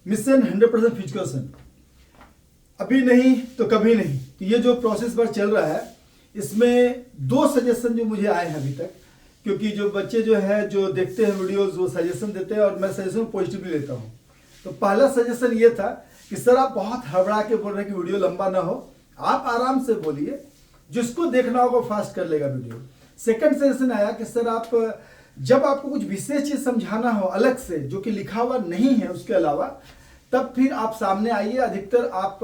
Mission 100% physical. अभी नहीं तो कभी नहीं, तो ये जो प्रोसेस पर चल रहा है इसमें 2 सजेशन जो मुझे आए हैं अभी तक, क्योंकि जो बच्चे जो है जो देखते हैं वीडियोस वो सजेशन देते हैं और मैं सजेशन पॉजिटिवली लेता हूँ। तो पहला सजेशन ये था कि सर आप बहुत हड़बड़ा के बोल रहे हैं कि वीडियो लंबा ना हो, आप आराम से बोलिए, जिसको देखना होगा फास्ट कर लेगा वीडियो। सेकंड सजेशन आया कि सर आप जब आपको कुछ विशेष चीज समझाना हो अलग से जो कि लिखा हुआ नहीं है उसके अलावा, तब फिर आप सामने आइए, अधिकतर आप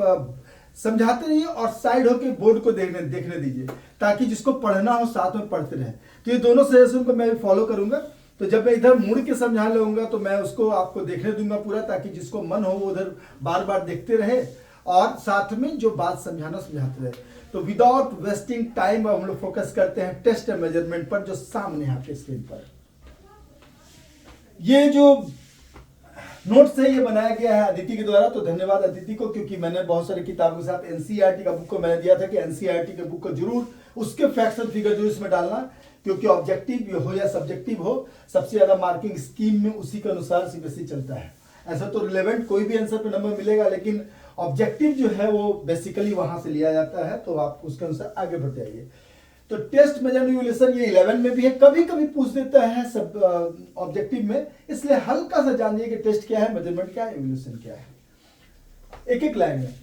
समझाते रहिए और साइड होके बोर्ड को देखने दीजिए, ताकि जिसको पढ़ना हो साथ में पढ़ते रहे। तो ये दोनों सजेशन को मैं भी फॉलो करूंगा। तो जब मैं इधर मुड़ के समझाने लगूंगा तो मैं उसको आपको देखने दूंगा पूरा, ताकि जिसको मन हो वो उधर बार बार देखते रहे और साथ में जो बात समझाना समझाते रहे। तो विदाउट वेस्टिंग टाइम हम लोग फोकस करते हैं टेस्ट एंड मेजरमेंट पर, जो सामने आपके स्क्रीन पर ये जो नोट्स है ये बनाया गया है अदिति के द्वारा। तो धन्यवाद अदिति को, क्योंकि मैंने बहुत सारी किताबों के साथ एनसीईआरटी का बुक को मैंने दिया था कि एनसीईआरटी के बुक को जरूर उसके फैक्ट्स एंड फिगर जरूर इसमें डालना, क्योंकि ऑब्जेक्टिव हो या सब्जेक्टिव हो, सबसे ज्यादा मार्किंग स्कीम में उसी के अनुसार सीबीएसई चलता है। ऐसा तो रिलेवेंट कोई भी आंसर पे नंबर मिलेगा, लेकिन ऑब्जेक्टिव जो है वो बेसिकली वहां से लिया जाता है, तो आप उसके अनुसार आगे बढ़ जाइए। तो टेस्ट मेजरमेंट इवैल्यूएशन ये 11 में भी है, कभी कभी पूछ देता है सब ऑब्जेक्टिव में, इसलिए हल्का सा जानिए कि टेस्ट क्या है, मेजरमेंट क्या है, इवैल्यूएशन क्या है, एक एक लाइन में।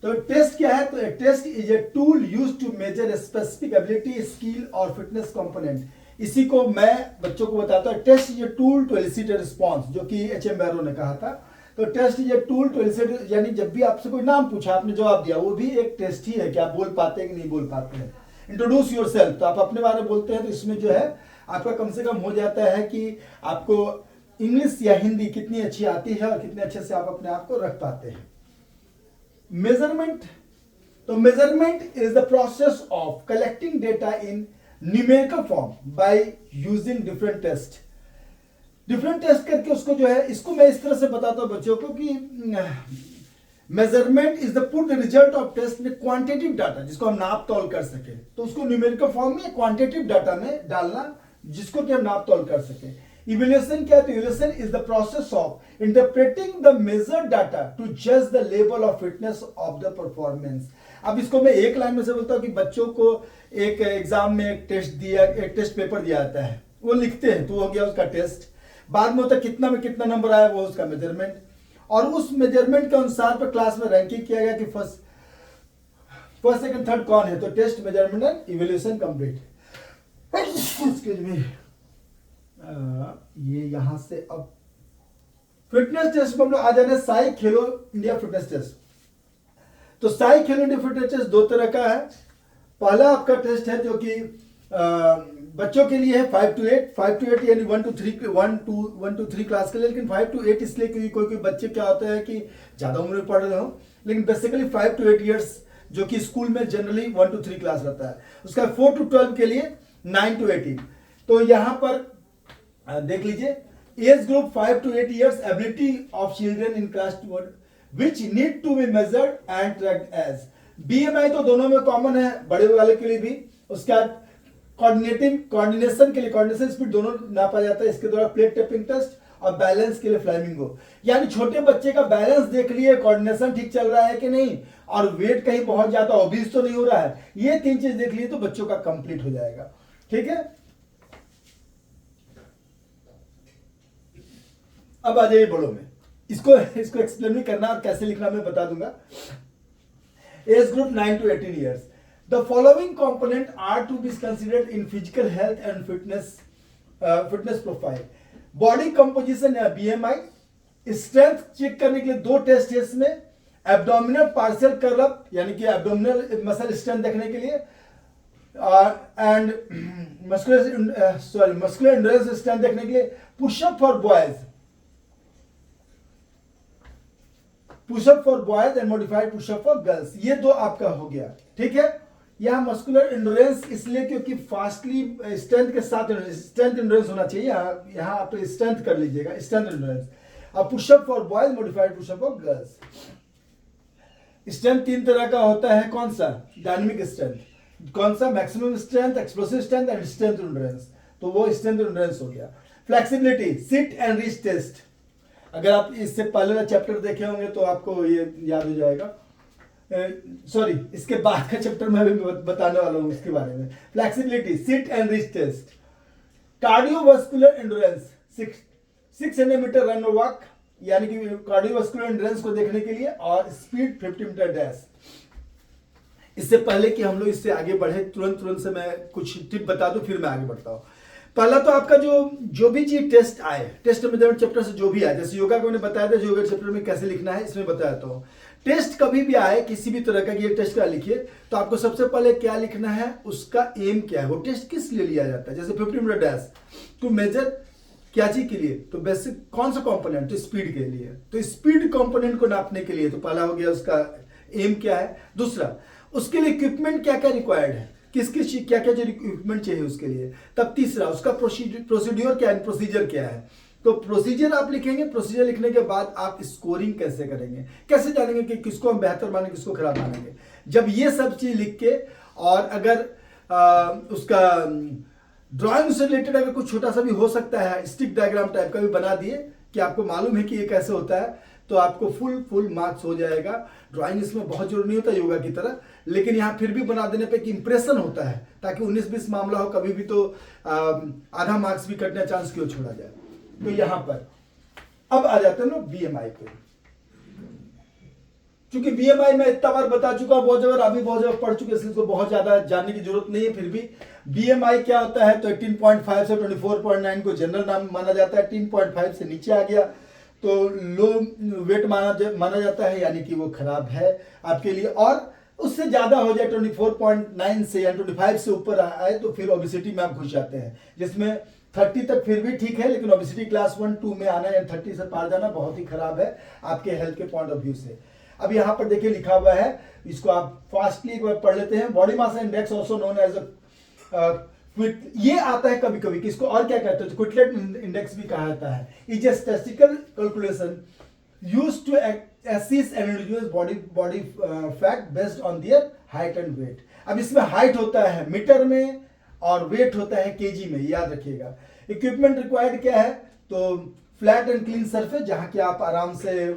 तो टेस्ट क्या है? तो test is a tool used to measure specific ability, skill और फिटनेस कंपोनेंट। इसी को मैं बच्चों को बताता हूं, test is a tool to elicit response, जो कि एच.एम. बैरो ने कहा था। तो test is a tool to elicit, यानी जब भी आपसे कोई नाम पूछा आपने जवाब दिया, वो भी एक टेस्ट ही है कि आप बोल पाते हैं कि नहीं बोल पाते हैं। इंट्रोड्यूस योरसेल्फ, तो आप अपने बारे में बोलते हैं, तो इसमें जो है आपका कम से कम हो जाता है कि आपको इंग्लिश या हिंदी कितनी अच्छी आती है और कितने अच्छे से आप अपने आप को रख पाते हैं। मेजरमेंट, तो measurement is the process of collecting data in numerical form by using different test. Different test करके उसको जो है, इसको मैं इस तरह से बताता हूं बच्चों को कि measurement is the put the result of test में क्वांटिटेटिव डाटा, जिसको हम नाप तौल कर सके, तो उसको न्यूमेरिकल फॉर्म में क्वांटिटेटिव डाटा में डालना, जिसको कि हम नाप तौल कर सके। इवैल्यूएशन क्या है? तो evaluation is the process of interpreting the measured data to जज the level of fitness of the performance. अब इसको मैं एक लाइन में से बोलता हूं कि बच्चों को एक एग्जाम में एक टेस्ट पेपर दिया जाता है, वो लिखते हैं, तो हो गया उसका टेस्ट। बाद में होता है कितना में कितना नंबर आया, वो उसका मेजरमेंट, और उस मेजरमेंट के अनुसार पर क्लास में रैंकिंग किया गया कि फर्स्ट सेकंड थर्ड कौन है। तो test, measurement and evaluation complete. Excuse me, ये यहां से अब फिटनेस टेस्ट में हम लोग आ जाने साई खेलो इंडिया फिटनेस टेस्ट। तो साई खेलो इंडिया फिटनेस टेस्ट 2 तरह का है। पहला आपका टेस्ट है जो कि बच्चों के लिए है 5 to 8 यानी 1 to 3 क्लास के लिए, लेकिन 5 to 8 इसलिए क्योंकि कोई बच्चे क्या होता है कि ज्यादा उम्र में पढ़ रहे हो, लेकिन बेसिकली 5 to 8 ईयर्स जो कि स्कूल में जनरली 1 to 3 क्लास रहता है। उसका 4 to 12 के लिए 9 to 18। तो यहां पर देख लीजिए, age group 5 to 8 years, ability of children in class 2 which need to be measured and tracked age. BMI तो दोनों में कॉमन है, बड़े वाले के लिए भी। उसका कोऑर्डिनेशन के लिए कोऑर्डिनेशन स्पीड दोनों नापा जाता है इसके द्वारा, प्लेट टेपिंग टेस्ट, और बैलेंस के लिए फ्लेमिंगो। यानी छोटे बच्चे का बैलेंस देख लिए, कोऑर्डिनेशन ठीक चल रहा है कि नहीं, और वेट कहीं बहुत ज्यादा ओबीस तो नहीं हो रहा है, ये 3 चीज देख लिए तो बच्चों का कंप्लीट हो जाएगा। ठीक है, अब आ जाइए बड़ों में। इसको एक्सप्लेन भी करना और कैसे लिखना मैं बता दूंगा। Age group 9 to 18 years. The following component are to be considered in physical health and fitness profile. Body composition या BMI, strength चेक करने के लिए 2 टेस्ट है इसमें, एब्डोमिनल पार्शियल कर्ल अप यानी कि एब्डोमिनल मसल स्ट्रेंथ देखने के लिए, एंड मस्कुलर एंड्योरेंस स्ट्रेंथ देखने के लिए, pushup for boys and modified pushup for girls. ये 2 आपका हो गया। ठीक है, यह मस्कुलर एंड्योरेंस इसलिए क्योंकि फास्टली स्ट्रेंथ के साथ स्ट्रेंथ एंड्योरेंस होना चाहिए, यहां आप स्ट्रेंथ कर लीजिएगा, स्ट्रेंथ एंड्योरेंस। अब pushup for boys, modified pushup for girls. Strength 3 तरह का होता है, कौन सा? डायनामिक स्ट्रेंथ, कौन सा? Maximum strength, explosive strength and strength endurance. तो वो स्ट्रेंथ एंड्योरेंस हो गया। Flexibility, sit and reach test, अगर आप इससे पहले वाला चैप्टर देखे होंगे तो आपको ये याद हो जाएगा। सॉरी, इसके बाद का चैप्टर मैं अभी बताने वाला हूँ उसके बारे में। Flexibility, sit and wrist test, cardiovascular endurance, 600 metre run और वॉक, यानी कि कार्डियोवास्कुलर एंडोरेंस को देखने के लिए, और स्पीड 50 मीटर डैश। इससे पहले कि हम लोग इससे आगे बढ़े, तुरंत से मैं कुछ टिप बता दूं, फिर मैं आगे बढ़ता हूँ। पहला तो आपका जो भी चीज टेस्ट आए, टेस्ट मेथड चैप्टर से जो भी आए, जैसे योगा को मैंने बताया था, योगा चैप्टर में कैसे लिखना है इसमें बताया था। टेस्ट कभी भी आए किसी भी तरह का कि ये टेस्ट क्या लिखिए, तो आपको सबसे पहले क्या लिखना है, उसका एम क्या है, वो टेस्ट किस लिए लिया जाता है। जैसे 50 मीटर डैश टू मेजर क्या चीज के लिए, तो बेसिक कौन सा कंपोनेंट, तो स्पीड के लिए, तो स्पीड कंपोनेंट को नापने के लिए तो पहला हो गया उसका एम क्या है। दूसरा, उसके लिए इक्विपमेंट क्या क्या रिक्वायर्ड है, किस क्या क्या जो इक्विपमेंट चाहिए उसके लिए। तब तीसरा, उसका प्रोसीड्यूर क्या है, प्रोसीजर क्या है। तो प्रोसीजर आप लिखेंगे, प्रोसीजर लिखने के बाद आप स्कोरिंग कैसे करेंगे, कैसे जानेंगे कि किसको हम बेहतर मानेंगे, किसको खराब मानेंगे। जब ये सब चीज लिख के, और अगर उसका ड्राइंग से रिलेटेड अगर कुछ छोटा सा भी हो सकता है, स्टिक डायग्राम टाइप का भी बना दिए कि आपको मालूम है कि ये कैसे होता है, तो आपको फुल मार्क्स हो जाएगा। ड्राइंग इसमें बहुत जरूरी नहीं होता योगा की तरह, लेकिन यहाँ फिर भी बना देने पे एक इंप्रेशन होता है, ताकि 19-20 मामला हो कभी भी तो आधा मार्क्स भी कटने चांस क्यों छोड़ा जाए। तो यहाँ पर अब आ जाते हैं ना बीएमआई पे। क्योंकि बीएमआई में इतना बार बता चुका, बहुत जगह अभी बहुत जगह पढ़ चुके, इसलिए इसको बहुत ज्यादा जानने की जरूरत नहीं है। फिर भी बीएमआई क्या होता है, तो 18.5 से 24.9 को जनरल नाम माना जाता है। 18.5 से नीचे आ गया तो लो वेट माना जाता है, यानी कि वो खराब है आपके लिए। और उससे ज्यादा हो जाए 24.9 से या 25 से ऊपर आए तो फिर ओबेसिटी में आप घुस जाते हैं, जिसमें 30 तक फिर भी ठीक है, लेकिन ओबेसिटी क्लास 1-2 में आना या 30 से पार जाना बहुत ही खराब है आपके हेल्थ के पॉइंट ऑफ व्यू से। अब यहाँ पर देखिए लिखा हुआ है, इसको आप फास्टली एक बार पढ़ लेते हैं। Body mass index also known as ये आता है कभी कभी, किसको और क्या कहते हैं, क्विटलेट इंडेक्स भी कहा जाता है। Is a statistical calculation used to assess an individual's body fat based on their height and weight। अब इसमें हाइट होता है मीटर में और वेट होता है केजी में, याद रखिएगा। इक्विपमेंट रिक्वायर्ड क्या है, तो फ्लैट एंड क्लीन सरफेस, जहां कि आप आराम से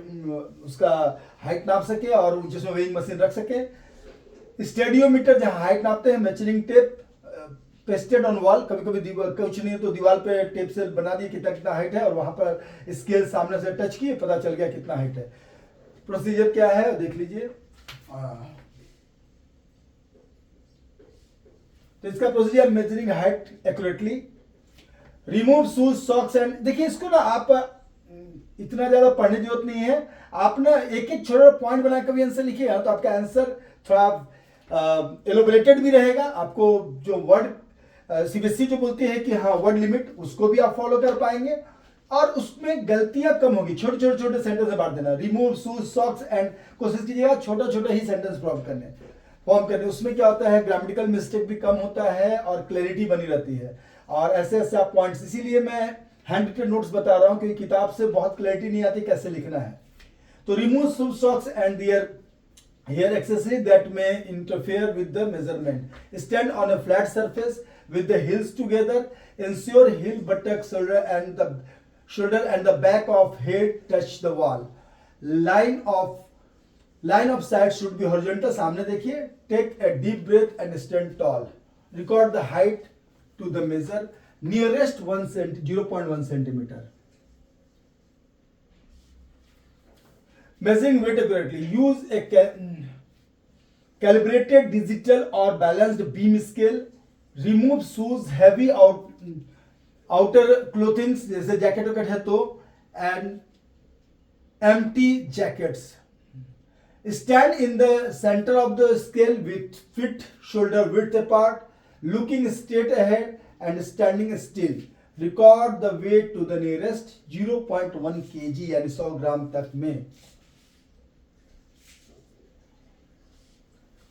उसका हाइट नाप सके और जिसमें वेइंग मशीन रख सके। स्टेडियोमीटर, जहां हाइट नापते हैं। Measuring tape pasted on wall, कभी कभी कुछ नहीं तो दीवार पे टेप से बना दिए कितना कितना हाइट है, और वहां पर स्केल सामने से टच किए, पता चल गया कितना हाइट है। प्रोसीजर क्या है देख लीजिए। तो इसका procedure, measuring height accurately, remove shoes socks and, देखिए इसको ना आप इतना ज्यादा पढ़ने की जरूरत नहीं है। आप ना एक एक छोटा पॉइंट बना कर भी आंसर लिखिएगा तो आपका आंसर थोड़ा एलोबरेटेड भी रहेगा। आपको जो वर्ड सीबीएसई जो बोलती है कि हाँ वर्ड लिमिट, उसको भी आप फॉलो कर पाएंगे, और उसमें गलतियां कम होगी। छोटे छोटे सेंटेंस में बांट देना, रिमूव शूज सॉक्स एंड, कोशिश कीजिएगा छोटा छोटा ही सेंटेंस फॉर्म करने। उसमें क्या होता है, ग्रामेटिकल मिस्टेक भी कम होता है और क्लैरिटी बनी रहती है। और ऐसे ऐसे आप पॉइंट्स, इसीलिए मैं हैंड रिटन नोट्स बता रहा हूं, क्योंकि किताब से बहुत क्लैरिटी नहीं आती कैसे लिखना है। तो remove shoes socks and their hair accessory that may interfere with the measurement। Stand on a flat surface with the heels together। Ensure heel, buttock, shoulder and the back of head touch the wall। Line of sight should be horizontal, सामने देखिए। Take a deep breath and stand tall। Record the height to the measure nearest 0.1 centimeter। Measuring weight accurately, use a calibrated digital or balanced beam scale। Remove shoes, heavy outer clothing जैसे jacket वैकेट है तो, and empty jackets। Stand in the center of the scale with feet shoulder width apart, looking straight ahead and standing still। Record the weight to the nearest 0.1 kg यानी 100 ग्राम तक में।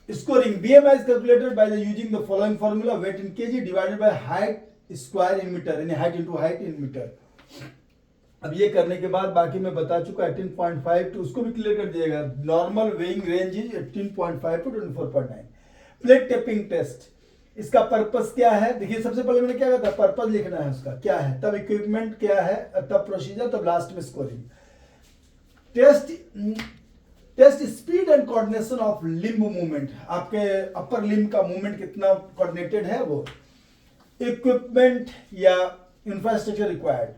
Scoring, BMI is calculated by using the following formula: weight in kg divided by height square in meter, यानी height into height in meter। अब ये करने के बाद बाकी मैं बता चुका 18.5 टू, उसको भी क्लियर कर दिएगा। Normal weighing range is 18.5 to 24.9। Plate tapping test, इसका पर्पस क्या है, देखिए सबसे पहले मैंने क्या कहा था, पर्पस लिखना है उसका क्या है, तब इक्विपमेंट क्या है, तब प्रोसीजर, तब लास्ट में scoring. Test test speed and coordination of limb movement, आपके अपर लिम्ब का मूवमेंट कितना कोऑर्डिनेटेड है वो। इक्विपमेंट या infrastructure required,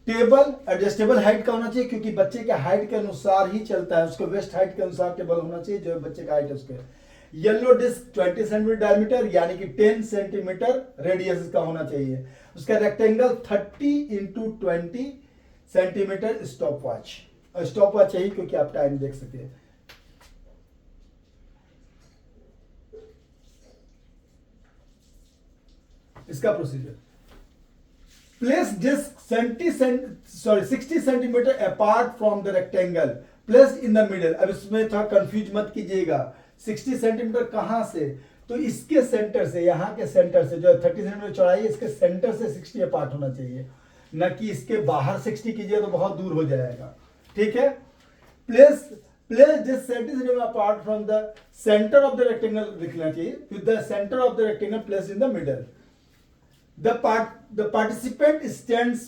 table adjustable height का होना चाहिए क्योंकि बच्चे के हाइट के अनुसार ही चलता है, उसको वेस्ट हाइट के अनुसार टेबल होना चाहिए जो बच्चे का हाइट है उसके। येलो डिस्क 20 सेंटीमीटर डायमीटर यानी कि 10 सेंटीमीटर रेडियस का होना चाहिए। उसका rectangle 30 into 20 centimetre stop watch चाहिए क्योंकि आप टाइम देख सके। इसका procedure, place disc 60 centimetre apart from the rectangle placed in the middle. अब इसमें थोड़ा कंफ्यूज मत कीजिएगा, 60 सेंटीमीटर कहां से, तो इसके सेंटर से, यहां के सेंटर से जो 30 सेंटीमीटर चौड़ाई है इसके सेंटर से 60 अपार्ट होना चाहिए, न कि इसके बाहर 60 कीजिए तो बहुत दूर हो जाएगा। ठीक है, place this 70 centimetre apart from the centre of the rectangle लिखना चाहिए, with the centre of the rectangle placed in the middle. The participant stands,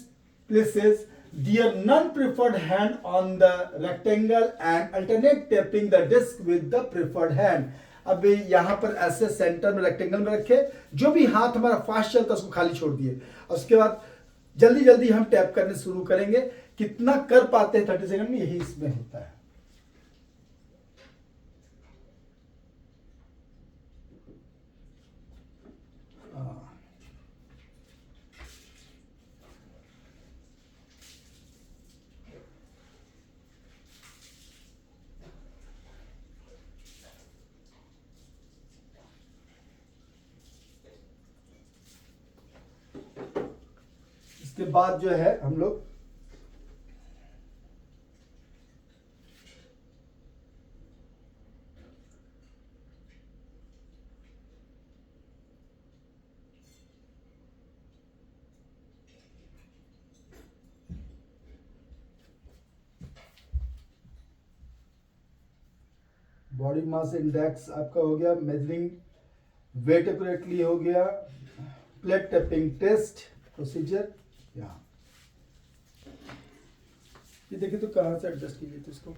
places their non-preferred hand on the rectangle and alternate tapping the disc with the preferred hand। अब यहां पर ऐसे centre में rectangle में रखे, जो भी हाथ हमारा फास्ट चलता है उसको खाली छोड़ दिए, और उसके बाद जल्दी जल्दी हम टैप करने शुरू करेंगे। कितना कर पाते हैं 30 सेकंड में, यही इसमें होता है। इसके बाद जो है हम लोग बॉडी मास इंडेक्स आपका हो गया, मेजरिंग वेट एक्यूरेटली हो गया, प्लेट टैपिंग टेस्ट प्रोसीजर। यहाँ ये देखिए तो कहां से एडजस्ट कीजिए तो इसको।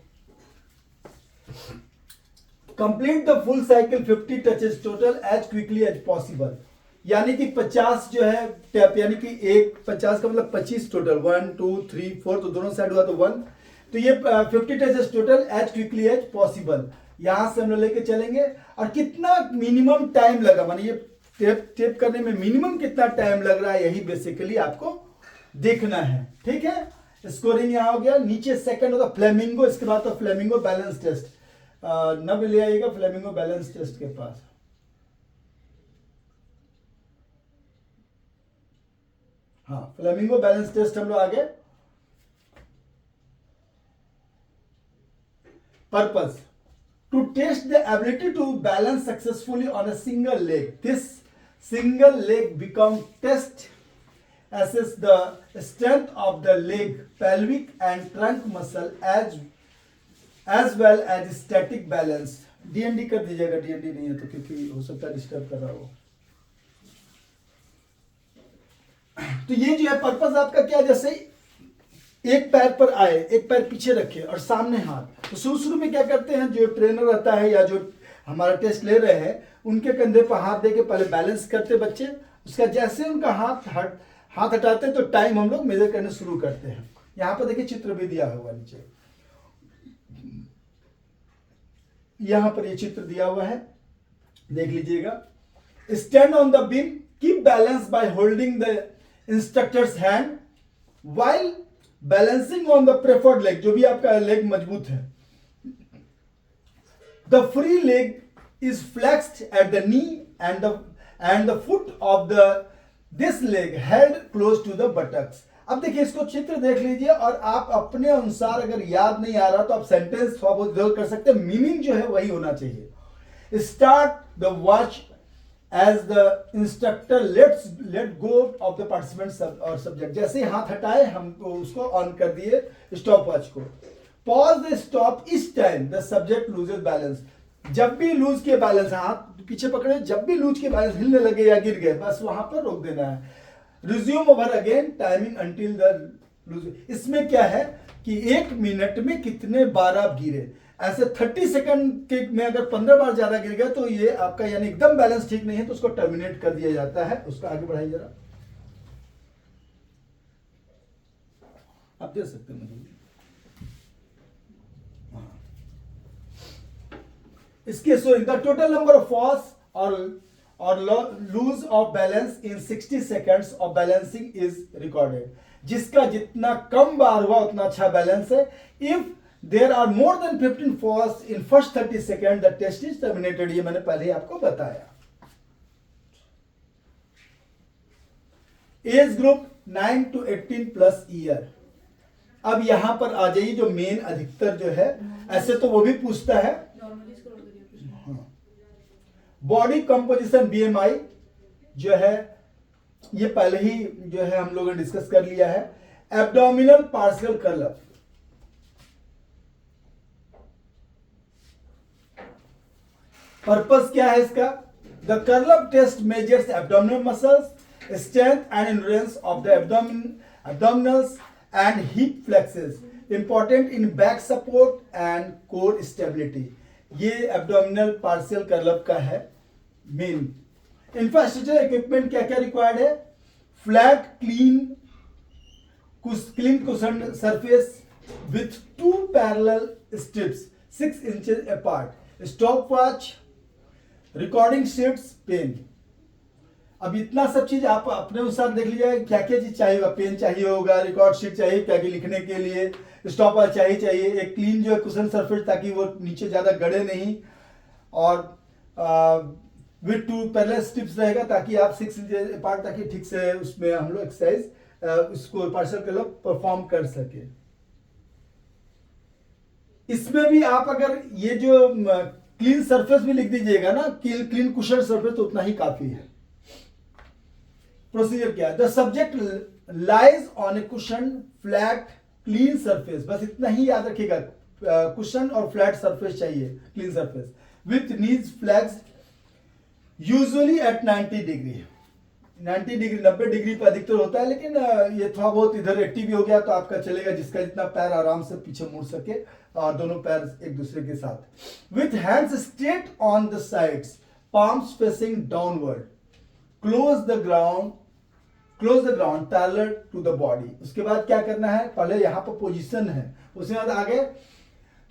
Complete the full cycle 50 touches total as quickly as possible, यानी कि 50 जो है टैप, यानी कि एक 50 का मतलब 25 टोटल, 1 2 3 4, तो दोनों साइड हुआ तो 1, तो ये 50 touches total as quickly as possible. यहां से हम लोग लेके चलेंगे, और कितना मिनिमम टाइम लगा, माने ये टेप करने में मिनिमम कितना टाइम लग रहा है, यही बेसिकली आपको देखना है। ठीक है, स्कोरिंग यहां हो गया। नीचे सेकंड होगा फ्लेमिंगो, इसके बाद तो फ्लेमिंगो बैलेंस टेस्ट, नब ले आइएगा फ्लेमिंगो बैलेंस टेस्ट के पास। हाँ, फ्लेमिंगो बैलेंस टेस्ट हम लोग आगे। Purpose to test the ability to balance successfully on a single leg. This single leg become test assess the strength of the leg, pelvic and trunk muscle as well as static balance। DND कर दीजिएगा, DND नहीं है तो क्योंकि हो सकता है disturb कर रहा हो। तो ये जो है पर्पस आपका क्या, जैसे एक पैर पर आए, एक पैर पीछे रखे और सामने हाथ, तो शुरू में क्या करते हैं, जो ट्रेनर रहता है या जो हमारा टेस्ट ले रहे हैं उनके कंधे पर हाथ देके पहले बैलेंस करते बच्चे, उसका जैसे उनका हाथ हटाते हैं तो टाइम हम लोग मेजर करने शुरू करते हैं। यहां पर देखिए चित्र भी दिया हुआ नीचे, यहां पर ये चित्र दिया हुआ है, देख लीजिएगा। Stand on the beam, keep balance by holding the instructor's hand while balancing on the preferred leg, जो भी आपका लेग मजबूत है। The free leg is flexed at the knee and the foot of this leg held close to the buttocks. अब देखिए इसको चित्र देख लीजिए, और आप अपने अनुसार अगर याद नहीं आ रहा तो आप सेंटेंस थोड़ा बहुत जरूर कर सकते हैं, मीनिंग जो है वही होना चाहिए। Start the watch as the instructor let go of the participant और सब्जेक्ट, जैसे ही हाथ हटाए हम उसको ऑन कर दिए स्टॉप वॉच को। Pause the stop is time the subject loses balance, जब भी लूज के बैलेंस, हाथ पीछे पकड़े, जब भी लूज के बैलेंस हिलने लगे या गिर गए बस वहां पर रोक देना है। Resume over again timing until the lose. इसमें क्या है, कि 1 मिनट में कितने बार आप गिरे। ऐसे 30 सेकंड के में अगर 15 बार ज्यादा गिर गया तो ये आपका यानी एकदम बैलेंस ठीक नहीं है, तो उसको टर्मिनेट कर दिया जाता है। उसको आगे बढ़ाइए जरा, आप देख सकते हैं। इसके showing the total number of falls or lose of balance in 60 seconds of balancing is recorded। जिसका जितना कम बार हुआ उतना अच्छा बैलेंस है। If there are more than 15 falls in first 30 seconds, the test is terminated। ये मैंने पहले ही आपको बताया। Age group 9 to 18 plus year. अब यहां पर आ जाइए, जो मेन अधिकतर जो है, ऐसे तो वो भी पूछता है बॉडी कंपोजिशन बीएमआई जो है, ये पहले ही जो है हम लोगों ने डिस्कस कर लिया है। Abdominal partial curl up, purpose क्या है इसका? The curl up test measures abdominal muscles, strength and endurance of the abdominals and hip flexes, important in back support and core stability। ये एब्डोमिनल पार्शियल कर्ल का है main. Infrastructure equipment क्या क्या required है? Flat clean cushion surface with 2 parallel strips 6 inches apart, stop watch, recording sheets, pen. अब इतना सब चीज आप अपने अनुसार देख लीजिए क्या क्या चीज चाहिए होगा। पेन चाहिए होगा, रिकॉर्ड शीट चाहिए क्या लिखने के लिए, स्टॉपर चाहिए, एक क्लीन जो है कुशन सरफेस ताकि वो नीचे ज्यादा गड़े नहीं, और विथ 2 पैरेलल स्ट्रिप्स रहेगा ताकि आप 6 इंच अपार्ट ताकि ठीक से उसमें हम लोग एक्सरसाइज उसको पार्शियल कर्ल परफॉर्म कर सके। इसमें भी आप अगर ये जो क्लीन सरफेस भी लिख दीजिएगा ना, क्लीन कुशन सरफेस, तो उतना ही काफी है। प्रोसीजर क्या है? The subject lies on a cushion flat clean surface, बस इतना ही याद रखिएगा, कुशन और फ्लैट सरफेस चाहिए, clean surface, with knees flags usually at 90 degree. 90 degree पर अधिकतर होता है, लेकिन ये थोड़ा बहुत इधर 80 भी हो गया तो आपका चलेगा, जिसका जितना पैर आराम से पीछे मुड़ सके और दोनों पैर एक दूसरे के साथ। With hands straight on the sides, palms facing downward, close the ground parallel to the body। उसके बाद क्या करना है? पहले यहाँ पर पोजीशन है, उसके बाद आगे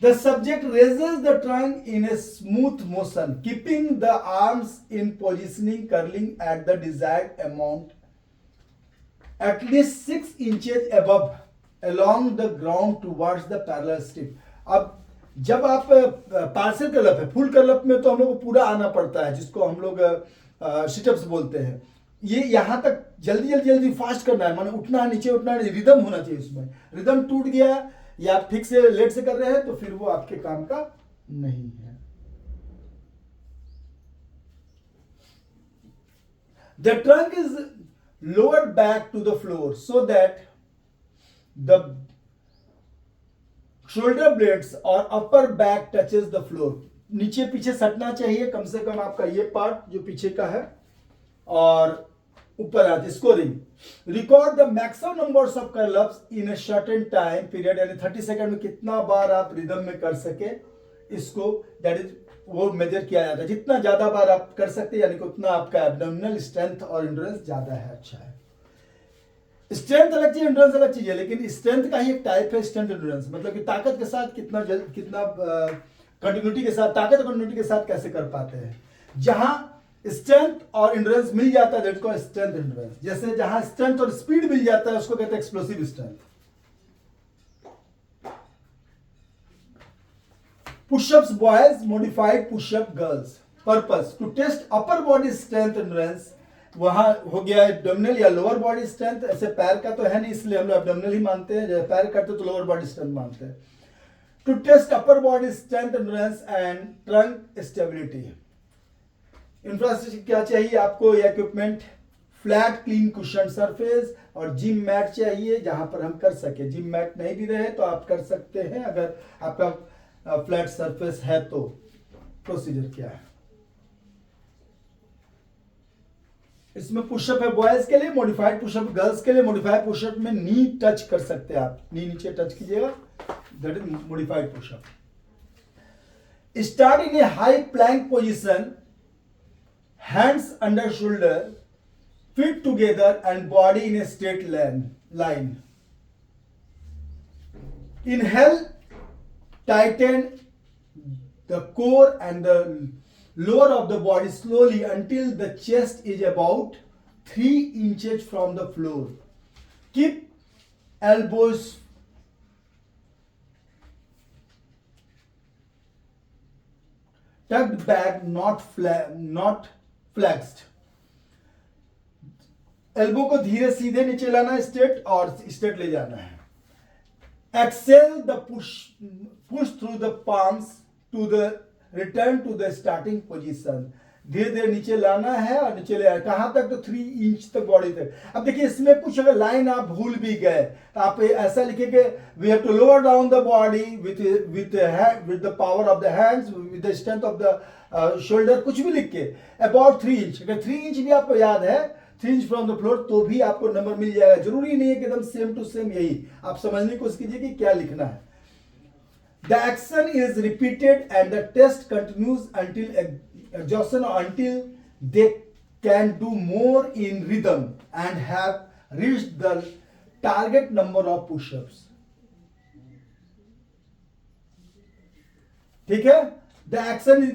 the subject raises the trunk in a smooth motion, keeping the arms in positioning, curling at the desired amount at least 6 inches above along the ground towards the parallel strip। अब जब आप partial curl up है, full curl up में तो हम लोग को पूरा आना पड़ता है, जिसको हम लोग सिटअप्स बोलते हैं। ये यहां तक जल्दी फास्ट करना है, माने उठना है, नीचे उठना है, रिदम होना चाहिए उसमें। रिदम टूट गया या आप ठीक से लेट से कर रहे हैं तो फिर वो आपके काम का नहीं है। The trunk is lowered back to the floor so that the shoulder blades और upper back touches the floor. नीचे पीछे सटना चाहिए कम से कम आपका ये पार्ट जो पीछे का है, और ऊपर आते scoring. Record the maximum numbers of curl ups in a certain time period, यानी 30 सेकंड में कितना बार आप रिदम में कर सके, इसको दैट इज वो मेजर किया जाता है। जितना ज्यादा बार आप कर सकते हैं यानी कि उतना आपका एब्डोमिनल स्ट्रेंथ और एंड्योरेंस ज्यादा है, अच्छा है। स्ट्रेंथ अलग चीज, एंड्योरेंस अलग चीज है, लेकिन स्ट्रेंथ का ही एक टाइप है स्ट्रेंथ एंड्योरेंस, मतलब कि ताकत के साथ कितना कंटिन्यूटी के साथ, ताकत और कंटिन्यूटी के साथ कैसे कर पाते हैं। जहां स्ट्रेंथ और एंड्योरेंस मिल जाता है दैट को स्ट्रेंथ एंड्योरेंस। जैसे जहां स्ट्रेंथ और स्पीड मिल जाता है उसको कहते हैं explosive strength. Pushups boys, modified pushup girls. Purpose to test upper body strength endurance. वहां हो गया एब्डोमिनल या लोअर बॉडी स्ट्रेंथ, ऐसे पैर का तो है नहीं इसलिए हम लोग एब्डोमिनल ही मानते हैं, जैसे पैर करते तो लोअर बॉडी स्ट्रेंथ मानते हैं। To test upper body strength endurance and trunk stability. Infrastructure क्या चाहिए आपको? ये equipment, flat clean cushion surface और जिम मैट चाहिए जहां पर हम कर सके। जिम मैट नहीं भी रहे तो आप कर सकते हैं अगर आपका फ्लैट सरफेस है तो। प्रोसीजर क्या है? इसमें पुशअप है बॉयज के लिए, मॉडिफाइड पुशअप गर्ल्स के लिए। मॉडिफाइड पुशअप में नी टच कर सकते हैं आप, नी नीचे टच कीजिएगा, that is modified pushup. Start in a high plank position, hands under shoulder, feet together and body in a straight line. Inhale, tighten the core and the lower of the body slowly until the chest is about 3 inches from the floor. Keep elbows tucked back, not flexed. Elbow को धीरे सीधे नीचे लाना है, straight और straight ले जाना है। Exhale the push through the palms to the return to the starting position. धीरे धीरे नीचे लाना है और नीचे ले आए, कहां तक? तो 3 इंच तक बॉडी तक। अब देखिए इसमें कुछ अगर लाइन आप भूल भी गए तो आप ऐसा लिखेंगे, we have to lower down the body with the power of the hands, with the strength of the shoulder, कुछ भी लिख के अबाउट 3 इंच। अगर 3 इंच भी आपको याद है, 3 इंच फ्रॉम द फ्लोर, तो भी आपको नंबर मिल जाएगा। जरूरी नहीं है कि एकदम सेम टू सेम यही, आप समझने की कोशिश कीजिए कि क्या लिखना है। The action is repeated and the test continues until exhaustion, until they can do more in rhythm and have reached the target number of push-ups. ठीक है? The action is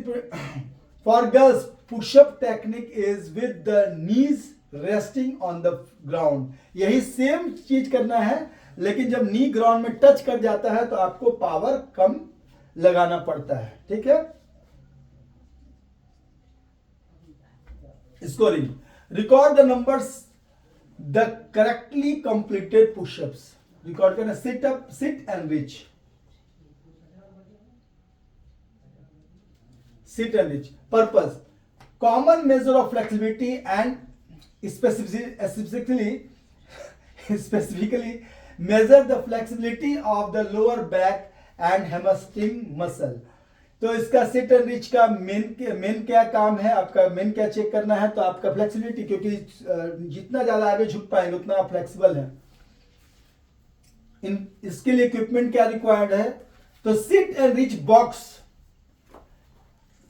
for girls, push-up technique is with the knees resting on the ground. यही same चीज करना है, लेकिन जब नी ground में touch कर जाता है तो आपको पावर कम लगाना पड़ता है। ठीक है? Scoring, record the numbers the correctly completed pushups. Record करना, sit up, sit and reach, sit and reach. Purpose, common measure of flexibility and specifically measure the flexibility of the lower back and hamstring muscle. तो इसका seat and rich का main क्या काम है, आपका main क्या check करना है? तो आपका फ्लेक्सिबिलिटी, क्योंकि जितना ज्यादा आगे झुक पाएंगे उतना आप फ्लेक्सिबल है। इसके लिए इक्विपमेंट क्या रिक्वायर्ड है? तो seat and rich box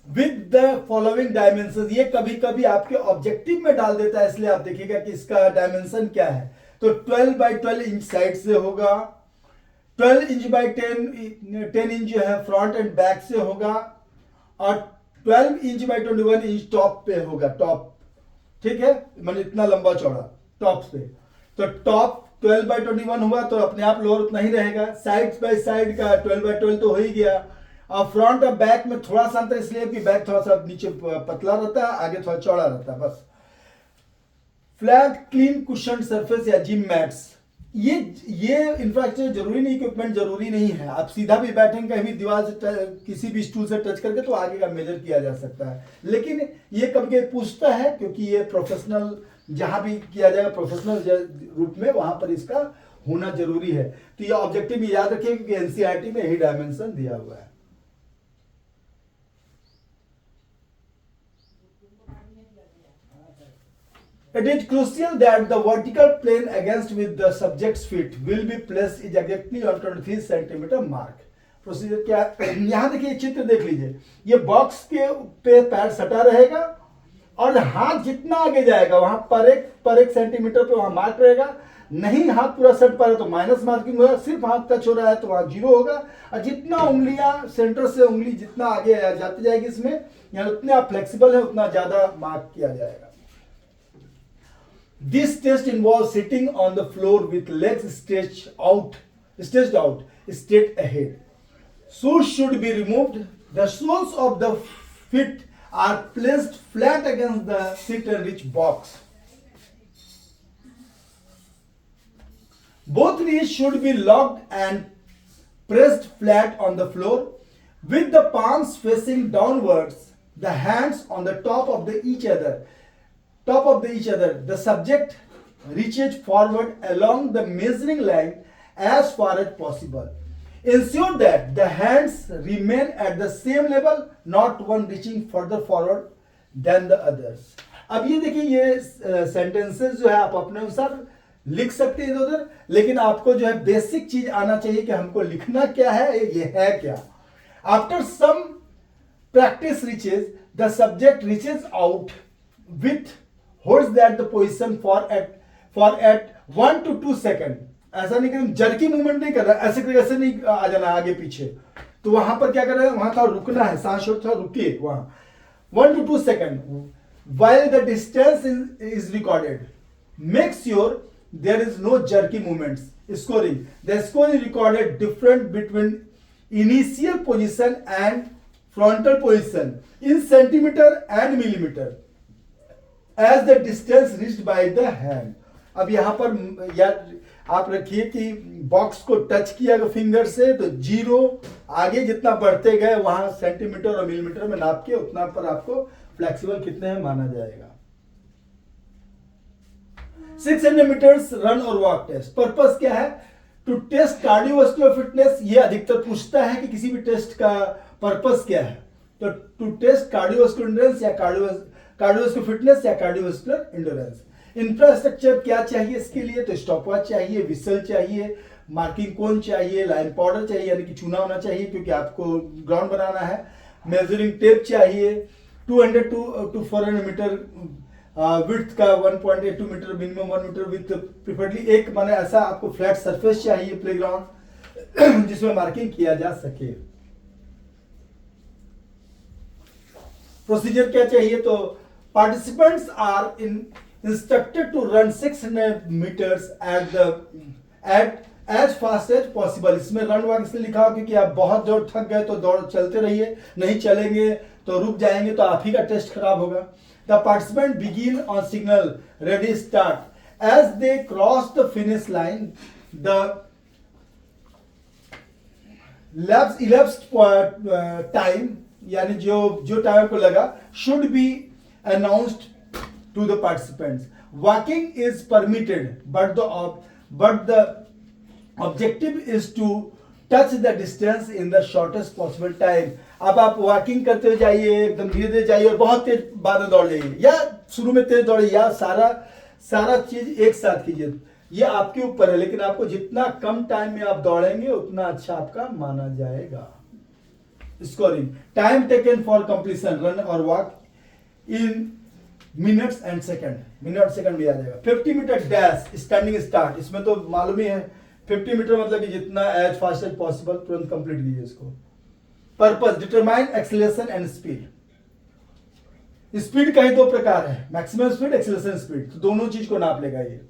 with the following dimension. ये कभी कभी आपके ऑब्जेक्टिव में डाल देता है, इसलिए आप देखिएगा कि इसका डायमेंशन क्या है। तो 12 बाई 12 इंच साइड से होगा, 12 इंच बाई 10 इंच जो है फ्रंट एंड बैक से होगा, और 12 इंच बाई 21 इंच टॉप पे होगा, टॉप। ठीक है, मतलब इतना लंबा चौड़ा टॉप पे। तो टॉप 12 बाई 21 हुआ तो अपने आप लोअर उतना ही रहेगा। साइड बाई साइड का 12 बाई 12 तो हो ही गया, और फ्रंट और बैक में थोड़ा सा अंतर, इसलिए कि बैक थोड़ा सा नीचे पतला रहता है, आगे थोड़ा चौड़ा रहता है, बस। फ्लैट क्लीन कुशन सरफेस या जिम मैट्स, ये इंफ्रास्ट्रक्चर जरूरी नहीं, इक्विपमेंट जरूरी नहीं है। आप सीधा भी बैठेंगे कहीं भी दीवार से, किसी भी स्टूल से टच करके, तो आगे का मेजर किया जा सकता है। लेकिन ये कभी पूछता है, क्योंकि ये प्रोफेशनल जहां भी किया जाएगा प्रोफेशनल रूप में, वहां पर इसका होना जरूरी है। तो ये ऑब्जेक्टिव भी याद रखिए, क्योंकि एनसीईआरटी में यही डायमेंशन दिया हुआ है। It is crucial that the vertical plane against with the subject's feet will be placed exactly on 23 centimeter mark. Procedure क्या है? यहाँ देखिए, चित्र देख लीजिए, ये बॉक्स के पे पैर सटा रहेगा और हाथ जितना आगे जाएगा वहां पर एक सेंटीमीटर पे वहां मार्क रहेगा। नहीं हाथ पूरा सट पा रहा तो माइनस मार्किंग होगा, सिर्फ हाथ टच हो रहा है तो वहां 0 होगा। और जितना उंगलियां सेंटर से उंगली जितना आगे जाती जाएगी इसमें, यानी उतने आप फ्लेक्सिबल है उतना ज्यादा मार्क किया जाएगा। This test involves sitting on the floor with legs stretched out, straight ahead. Shoes should be removed. The soles of the feet are placed flat against the sit and reach box. Both knees should be locked and pressed flat on the floor, with the palms facing downwards, the hands on the top of each other. The subject reaches forward along the measuring line as far as possible. Ensure that the hands remain at the same level, not one reaching further forward than the others. अब ये देखिए, ये sentences जो है आप अपने अनुसार लिख सकते हैं इधर उधर, लेकिन आपको जो है बेसिक चीज आना चाहिए कि हमको लिखना क्या है, ये है क्या। After some practice reaches the subject reaches out with holds that the position for at 1 to 2 second. ऐसा नहीं कि जर्की मूवमेंट नहीं कर रहा, ऐसे नहीं आ जाना आगे पीछे। तो वहां पर क्या कर रहे हैं, वहां था रुकना है, सांस छोड़, रुकिए वहां 1 to 2 second while the distance is recorded. Make sure there is no jerky movements. Scoring. The score is recorded different between initial position and frontal position in centimeter and millimeter as the distance reached by the hand. अब यहां पर याद आप रखिए कि box को touch किया finger से तो 0, आगे जितना बढ़ते गए वहां सेंटीमीटर और मिलीमीटर में नाप के उतना पर आपको फ्लेक्सिबल कितने हैं माना जाएगा। 600 मीटर्स रन और वॉक टेस्ट। पर्पस क्या है, टू टेस्ट कार्डियोवास्कुलर फिटनेस। ये अधिकतर पूछता है कि किसी भी टेस्ट का पर्पस क्या है, तो टू टेस्ट कार्डियोवास्कुलर एंड्योरेंस या कार्डियोवास्कुलर फिटनेस या कार्डियोवास्कुलर एंड्योरेंस। इंफ्रास्ट्रक्चर क्या चाहिए इसके लिए, तो स्टॉपवॉच चाहिए, विसल चाहिए, मार्किंग कोन चाहिए, लाइन पाउडर चाहिए यानी कि चूना होना चाहिए क्योंकि आपको ग्राउंड बनाना है, मेजरिंग टेप चाहिए, 200 to 400 मीटर विड्थ का 1.82 meter minimum 1 meter with preferably एक माने ऐसा आपको फ्लैट सरफेस चाहिए प्लेग्राउंड जिसमें मार्किंग किया जा सके। प्रोसीजर क्या चाहिए, तो participants are instructed to run 600 meters at as fast as possible. इसमें रन वॉक इसलिए लिखा हो क्योंकि आप बहुत जोर थक गए तो दौड़ चलते रहिए, नहीं चलेंगे तो रुक जाएंगे तो आप ही का टेस्ट खराब होगा। The participant begin on signal ready start as they cross the finish line the elapsed time यानी जो टाइम को लगा should be announced to the participants. Walking is permitted, but the objective is to touch the distance in the shortest possible time. अब आप walking करते हुए जाइए, एकदम धीरे धीरे जाइए और बहुत तेज बाद में दौड़ जाइए, या शुरू में तेज दौड़िए, या सारा चीज एक साथ कीजिए, ये आपके ऊपर है। लेकिन आपको जितना कम टाइम में आप दौड़ेंगे उतना अच्छा आपका माना जाएगा। Scoring time taken for completion run और walk in minutes and second, minute second भी आ जाएगा। 50 मीटर डैश स्टैंडिंग स्टार्ट, इसमें तो मालूम ही है 50 मीटर मतलब कि जितना एज फास्ट एज पॉसिबल तुरंत कंप्लीट कीजिए इसको। Purpose determine acceleration and speed. Speed का ही दो प्रकार है, मैक्सिमम स्पीड, एक्सेलरेशन स्पीड, तो दोनों चीज को नाप लेगा ये।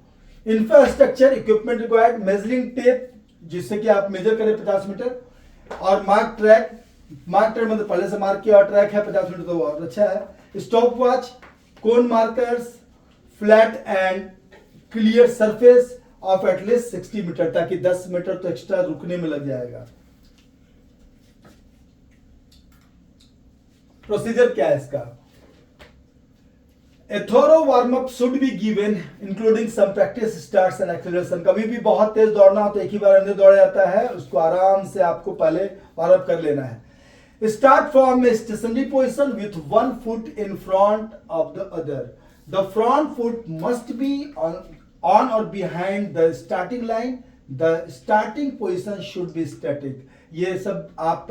Infrastructure equipment required, measuring tape जिससे कि आप मेजर करें 50 मीटर, और मार्क ट्रैक मतलब पहले से मार्क किया और ट्रैक है 50 मीटर तो और अच्छा है। Stop watch, cone markers, flat and clear surface of at least 60 meter, ताकि 10 मीटर तो एक्स्ट्रा रुकने में लग जाएगा। प्रोसीजर क्या है इसका, A thorough warm-up should be given, including some practice starts and acceleration. कभी भी बहुत तेज दौड़ना हो तो एक ही बार अंदर दौड़ा जाता है, उसको आराम से आपको पहले वार्म अप कर लेना है। Start from a stationary position with one foot in front of the other. The front foot must be on or behind the starting line. The starting position should be static. ये सब आप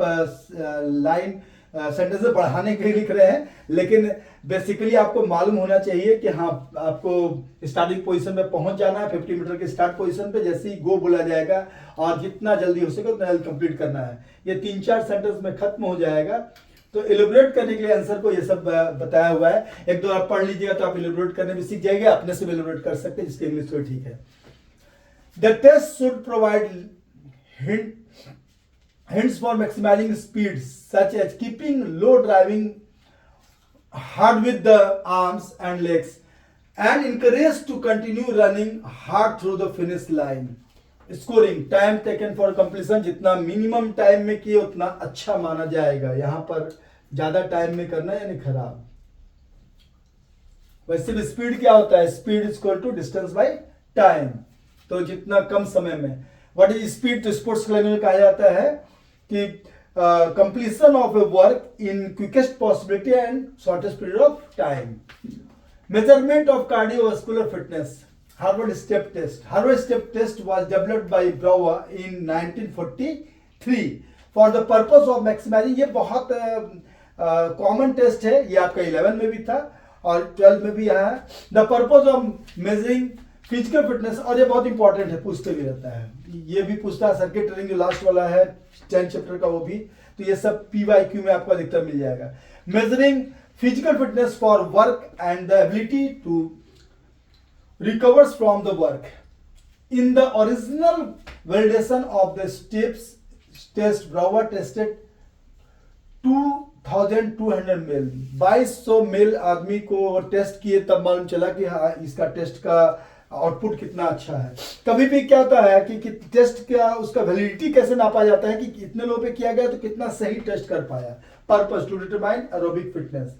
line sentence बढ़ाने के लिए लिख रहे हैं, लेकिन बेसिकली आपको मालूम होना चाहिए कि हाँ आपको स्टार्टिंग पोजीशन पे पहुंच जाना है, 50 मीटर के स्टार्ट पोजीशन पे जैसे ही गो बोला जाएगा और जितना जल्दी हो सके उतना जल्दी कंप्लीट करना है। ये 3-4 सेंटेंस में खत्म हो जाएगा। तो एलिब्रेट करने के लिए आंसर को ये सब बताया हुआ है, एक दो आप पढ़ लीजिएगा तो आप एलिब्रेट करने में सीख जाएंगे, अपने से भी एलिब्रेट कर सकते हैं जिसके इंग्लिश तो ठीक है। The test should provide hints for maximizing speed such as keeping low, driving hard with the arms and legs, and encourage to continue running hard through the finish line. Scoring time taken for completion, जितना minimum time में किए उतना अच्छा माना जाएगा। यहां पर ज्यादा टाइम में करना यानी खराब। वैसे भी स्पीड क्या होता है, speed is equal to distance by time, तो जितना कम समय में। व्हाट इज स्पीड, तो स्पोर्ट्स लैंग्वेज में कहा जाता है कि completion of a work in quickest possibility and shortest period of time. Measurement of cardiovascular fitness. Harvard Step Test. Harvard Step Test was developed by Brouwer in 1943 for the purpose of maximizing. ये बहुत common test है, ये आपका 11 में भी था और 12 में भी आया है. The purpose of measuring physical fitness, और ये बहुत इंपॉर्टेंट है, पूछते भी रहता है, ये भी पूछता है. सर्किट ट्रेनिंग जो लास्ट वाला है 10 चैप्टर का वो भी, तो ये सब PYQ में आपको अधिकतर मिल जाएगा. Measuring physical fitness for work and the ability to recovers from the work. In the original validation of the steps test, Brouha tested 2200 male, 2200 male आदमी को टेस्ट किए, तब मालूम चला कि हाँ इसका टेस्ट का आउटपुट कितना अच्छा है. कभी भी क्या होता है कि टेस्ट का उसका वैलिडिटी कैसे नापा जाता है कि इतने लोगों पे किया गया तो कितना सही टेस्ट कर पाया. Purpose to determine aerobic fitness.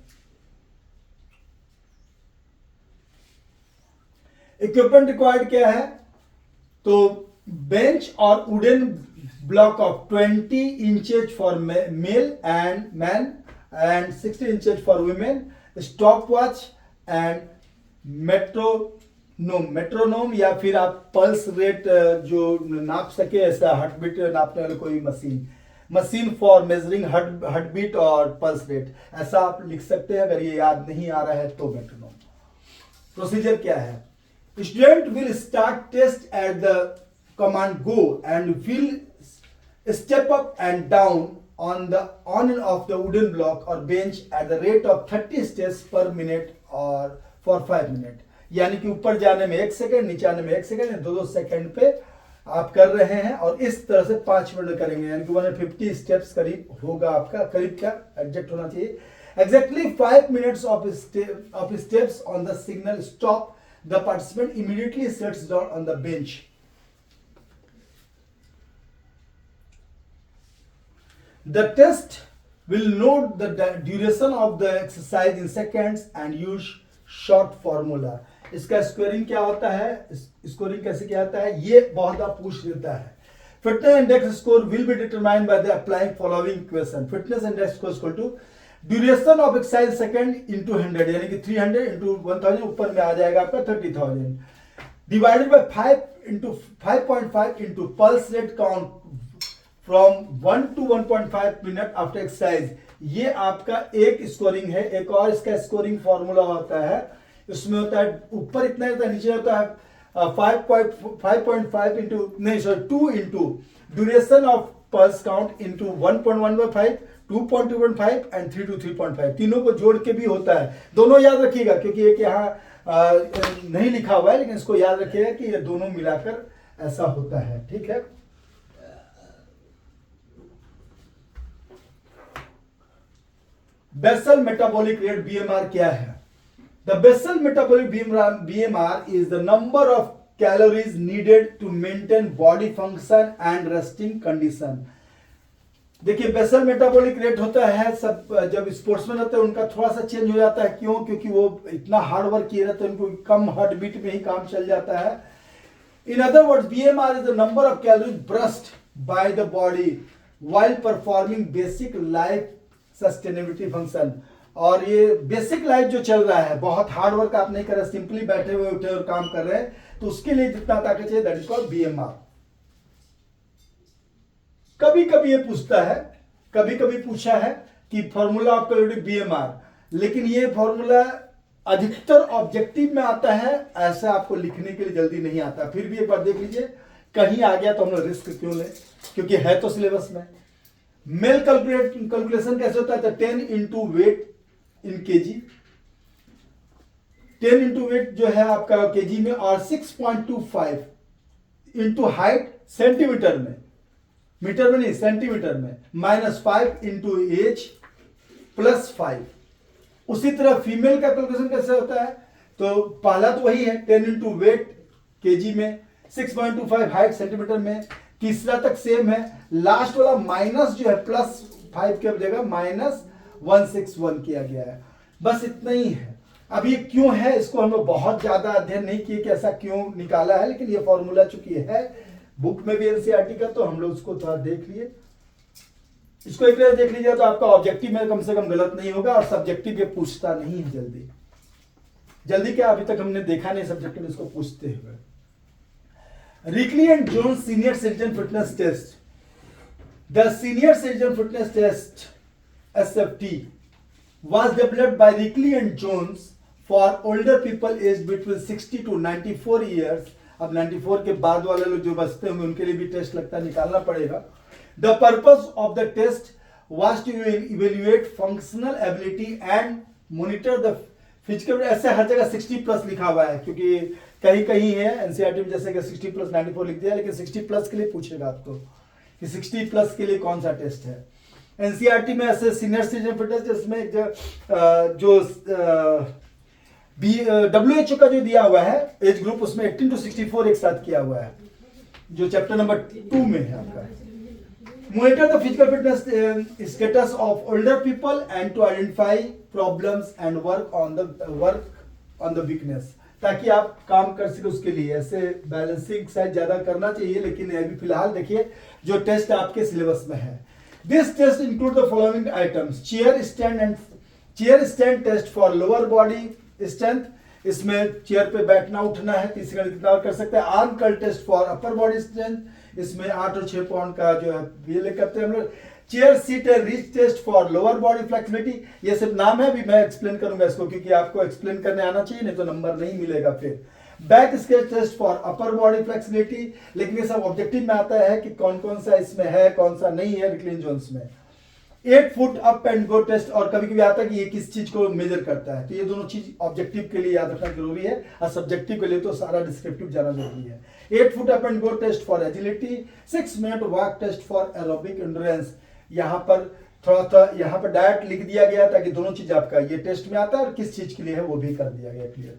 Equipment required क्या है, तो बेंच और wooden block of 20 inches for male and man and 60 inches for women, stop watch and metronome या फिर आप पल्स रेट जो नाप सके, ऐसा हार्ट बीट नापने वाले कोई machine for measuring heart beat और पल्स रेट, ऐसा आप लिख सकते हैं. अगर ये याद नहीं आ रहा है तो मेट्रोनोम. प्रोसीजर क्या है, student will start test at the command go and will step up and down on and off the wooden block or bench at the rate of 30 steps per minute or for 5 minutes. यानी कि ऊपर जाने में 1 second, नीचे आने में 1 second, 2-2 second पे आप कर रहे हैं और इस तरह से 5 मिनट करेंगे, यानी कि 150 स्टेप्स करीब होगा आपका, करीब क्या एग्जैक्ट होना चाहिए. Exactly 5 minutes of steps on the signal stop. The participant immediately sits down on the bench. The test will note the duration of the exercise in seconds and use short formula. इसका scoring क्या होता है, scoring कैसे क्या होता है, ये बहुत बार पूछ लेता है. Fitness index score will be determined by the applying following equation. Fitness index score equal to duration of exercise second into 100, यानी कि 300 इंटू 1000, ऊपर में आ जाएगा आपका 30,000, divided by 5.5 into pulse rate count from 1 to 1.5 minute after exercise. ये आपका एक स्कोरिंग है. एक और इसका स्कोरिंग फॉर्मूला होता है, इसमें होता है ऊपर इतना होता है, नीचे होता है 5.5 इंटू नहीं sorry 2 into duration of pulse count into 1.1/5, 2.2.5 and 3 to 3.5, तीनों को जोड़ के भी होता है. दोनों याद रखिएगा क्योंकि एक यहाँ नहीं लिखा हुआ है, लेकिन इसको याद रखिएगा कि ये दोनों मिलाकर ऐसा होता है. ठीक है. बेसल मेटाबॉलिक रेट BMR क्या है? The basal metabolic BMR is the number of calories needed to maintain body function and resting condition. देखिए बेसल मेटाबॉलिक रेट होता है, सब जब स्पोर्ट्समैन होते हैं उनका थोड़ा सा चेंज हो जाता है. क्यों? क्योंकि वो इतना हार्ड वर्क किए रहते हैं, उनको कम हार्ट बीट में ही काम चल जाता है. In other words BMR is the number of calories burst by the body while performing basic life sustainability function. और ये बेसिक लाइफ जो चल रहा है, बहुत हार्ड वर्क आप नहीं कर रहे, सिंपली बैठे हुए उठे और काम कर रहे हैं, तो उसके लिए जितना ताकत चाहिए दैट इज कॉल्ड BMR. कभी कभी ये पूछता है, कभी कभी पूछा है कि फॉर्मूला ऑफ कैलोरी BMR, लेकिन ये फॉर्मूला अधिकतर ऑब्जेक्टिव में आता है, ऐसा आपको लिखने के लिए जल्दी नहीं आता. फिर भी एक बार देख लीजिए, कहीं आ गया तो हम लोग रिस्क क्यों लें, क्योंकि है तो सिलेबस में. मेल कैलकुलेशन कैसे होता है, 10 इंटू वेट इन केजी, 10 इंटू वेट जो है आपका केजी में, और 6.25 इंटू हाइट सेंटीमीटर में, मीटर में नहीं सेंटीमीटर में, -5 इंटू एज +5. उसी तरह फीमेल का कैलकुलेशन कैसे होता है, तो पहला तो वही है 10 इंटू वेट केजी में, 6.25 हाइट सेंटीमीटर में, तीसरा तक सेम है. लास्ट वाला माइनस जो है +5 के जगह -161 किया गया है. बस इतना ही है. अब ये क्यों है, इसको हम लोग बहुत ज्यादा अध्ययन नहीं किए कि ऐसा क्यों निकाला है, लेकिन ये फॉर्मूला चूंकि है बुक में भी NCERT का, तो हम लोग उसको थोड़ा देख लिए. इसको एक तरह देख लीजिए तो आपका ऑब्जेक्टिव में कम से कम गलत नहीं होगा, और सब्जेक्टिव ये पूछता नहीं है जल्दी. जल्दी क्या, अभी तक हमने देखा नहीं सब्जेक्ट में इसको पूछते हुए। Rikli and Jones senior citizen fitness test, the senior citizen fitness test SFT was developed by Rickley and Jones for older people aged between 60 to 94 years। अब 94 के बाद वाले लोग जो बचते होंगे उनके लिए भी टेस्ट लगता है, निकालना पड़ेगा। The purpose of the test was to evaluate functional ability and monitor the physical। ऐसे हर जगह 60 प्लस लिखा हुआ है, क्योंकि कहीं कहीं है एनसीईआरटी में जैसे कि 60 प्लस 94 लिख दिया, लेकिन 60 प्लस के लिए पूछेगा आपको कि 60 प्लस के लिए कौन सा टेस्ट है। एनसीईआरटी में ऐसे सीनियर सिटीजन फिटनेस जिसमें जो WHO का जो दिया हुआ है एज ग्रुप, उसमें 18 to 64 एक साथ किया हुआ है, जो चैप्टर नंबर 2 में है आपका। Monitor the physical fitness status of older people and to identify problems and work on the weakness, ताकि आप काम कर सके उसके लिए। ऐसे बैलेंसिंग शायद ज्यादा करना चाहिए, लेकिन अभी फिलहाल देखिए जो टेस्ट आपके सिलेबस में है। This test includes the following items: chair stand test for lower body strength, इसमें चेयर पे बैठना उठना है 30 सेकंड कितना कर सकते हैं। Arm curl test for upper body strength, इसमें 8 और 6 पाउंड का जो है ये ले करते हैं हम लोग। Chair seat and reach test for lower body flexibility, ये सिर्फ नाम है, अभी मैं एक्सप्लेन करूंगा इसको, क्योंकि आपको एक्सप्लेन करने आना चाहिए, नहीं तो नंबर नहीं मिलेगा फिर। Back scratch test for upper body flexibility, लेकिन ये सब ऑब्जेक्टिव में आता है कि कौन कौन सा इसमें है कौन सा नहीं है रिकली एंड जोन्स में। 8 foot up and go test, और कभी कभी आता है कि ये किस चीज को मेजर करता है, तो ये दोनों चीज ऑब्जेक्टिव के लिए याद रखना जरूरी है, और सब्जेक्टिव के लिए तो सारा डिस्क्रिप्टिव जाना जरूरी है। 8 foot up and go test for agility, 6 minute walk test for aerobic endurance. यहाँ पर थोड़ा यहाँ पर डायट लिख दिया गया ताकि दोनों चीज आपका ये टेस्ट में आता है और किस चीज के लिए है वो भी कर दिया गया clear.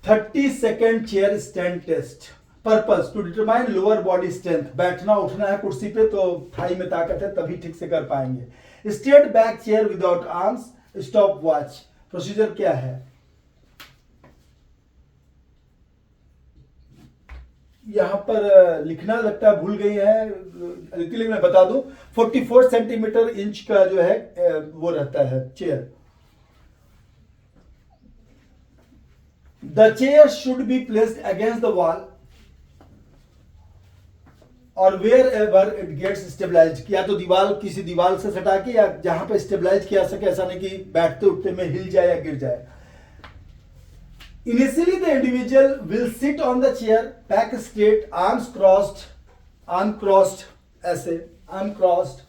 30 second chair stand test, purpose to determine lower body strength, बैठना उठना है कुर्सी पे तो थाई में ताकत है तभी ठीक से कर पाएंगे। Straight back chair without arms, stop watch, procedure क्या है यहां पर लिखना लगता है भूल गई है, लेकिन मैं बता दूं 44 सेंटीमीटर इंच का जो है वो रहता है chair. The chair should be placed against the wall or wherever it gets stabilized, या तो दीवार किसी दीवार से सटा के या जहां पे स्टेबलाइज किया सके, ऐसा नहीं कि बैठते उठते में हिल जाए या गिर जाए। Initially the individual will sit on the chair, back straight, arm crossed ऐसे, arm crossed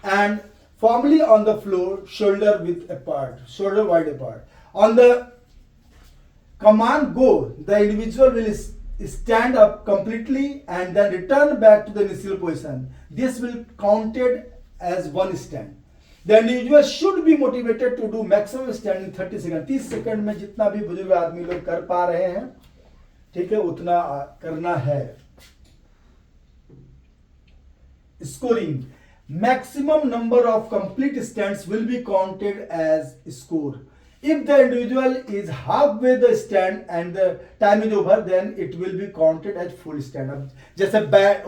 and firmly on the floor, shoulder wide apart. On the command go, the individual will stand up completely and then return back to the initial position. This will counted as one stand. The individual should be motivated to do maximum stand in 30 seconds. 30 second में जितना भी बुजुर्ग आदमी लोग कर पा रहे हैं, ठीक है, उतना करना है। Scoring, maximum number of complete stands will be counted as score. If the individual is halfway the stand and the time is over, then it will be counted as full stand. अब जैसे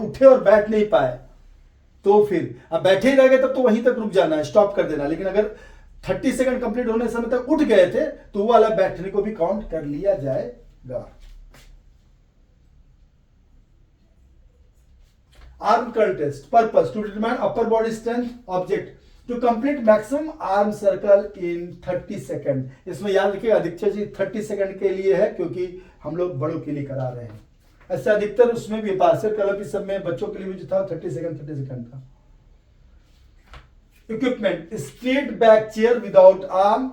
उठे और बैठ नहीं पाए तो फिर अब बैठे ही रह गए तब तो वहीं तक रुक जाना है, स्टॉप कर देना। लेकिन अगर 30 सेकंड कंप्लीट होने समय तक उठ गए थे तो वो वाला बैठने को भी काउंट कर लिया जाएगा। Arm curl test, purpose to determine upper body strength, object to complete maximum arm circle in 30 second. इसमें याद रखिएगा अधिकतर चीज 30 सेकंड के लिए है क्योंकि हम लोग बड़ों के लिए करा रहे हैं। ऐसे अधिकतर उसमें भी पार्सल कलर की सब में बच्चों के लिए भी जो था 30 सेकंड था। Equipment, straight back chair without arm,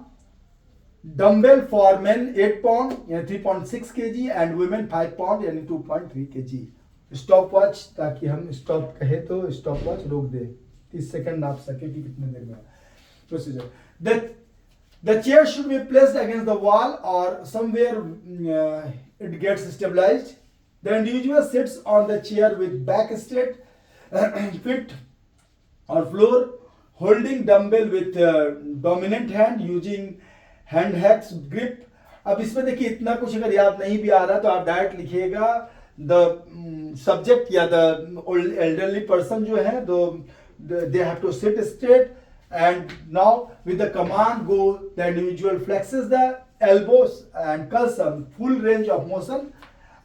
dumbbell for main 8 pound यानी 3.6 kg एंड वुमेन 5 पाउंड यानी 2.3 kg। स्टॉप वॉच, ताकि हम स्टॉप कहे तो स्टॉप वॉच रोक दे, 30 सेकंड नाप सके कि कितने देर में। Procedure, the chair should be placed against the wall or somewhere it gets stabilized. The individual sits on the chair with back straight, feet or floor, holding dumbbell with dominant hand, using hand hacks grip. अब इसमें देखिए इतना कुछ अगर याद नहीं भी आ रहा तो आप डायरेक्ट लिखिएगा द सब्जेक्ट या द elderly person जो है they have to sit straight and now with the command go, the individual flexes the elbows and curls some full range of motion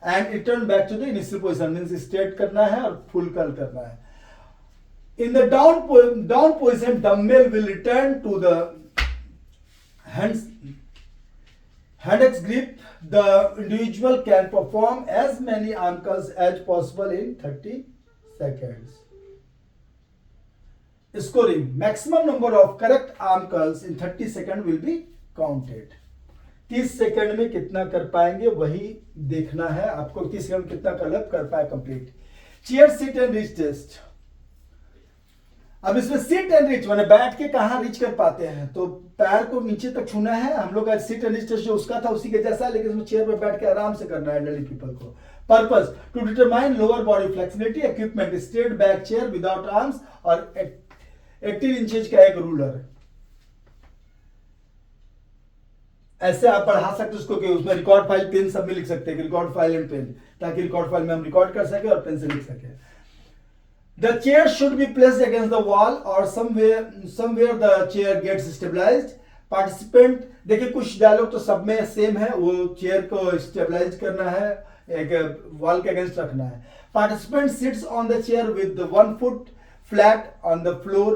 and return back to the initial position, means straight करना है और full curl करना है. In the down position, dumbbell will return to the hand's grip. The individual can perform as many arm curls as possible in 30 seconds. Scoring: maximum number of correct arm curls in 30 seconds will be counted. 30 second में कितना कर पाएंगे वही देखना है आपको. 30 second में कितना कर्ल कर पाए complete. Chair sit and reach test. अब इसमें सिट एंड रिच माने बैठ के कहां रिच कर पाते हैं, तो पैर को नीचे तक छूना है. हम लोग का सिट एंड रिच टेस्ट जो उसका था उसी के जैसा है, लेकिन इसमें चेयर पर बैठ के आराम से करना है एल्डरली पीपल को. Purpose: to determine lower body flexibility. Equipment: straight back chair without arms और 18 इंचेज का एक रूलर. ऐसे आप बढ़ा सकते हो उसको कि उसमें रिकॉर्ड फाइल पेन सब में लिख सकते हैं, रिकॉर्ड फाइल एंड पेन, ताकि रिकॉर्ड फाइल में हम रिकॉर्ड कर सके और पेन से लिख सके. The chair should be placed against the wall or somewhere the chair gets stabilized. Participant, देखिए कुछ डायलॉग तो सब में सेम है, वो चेयर को स्टेबलाइज करना है, एक वॉल के अगेंस्ट रखना है. Participant sits on the chair with the one foot flat on the floor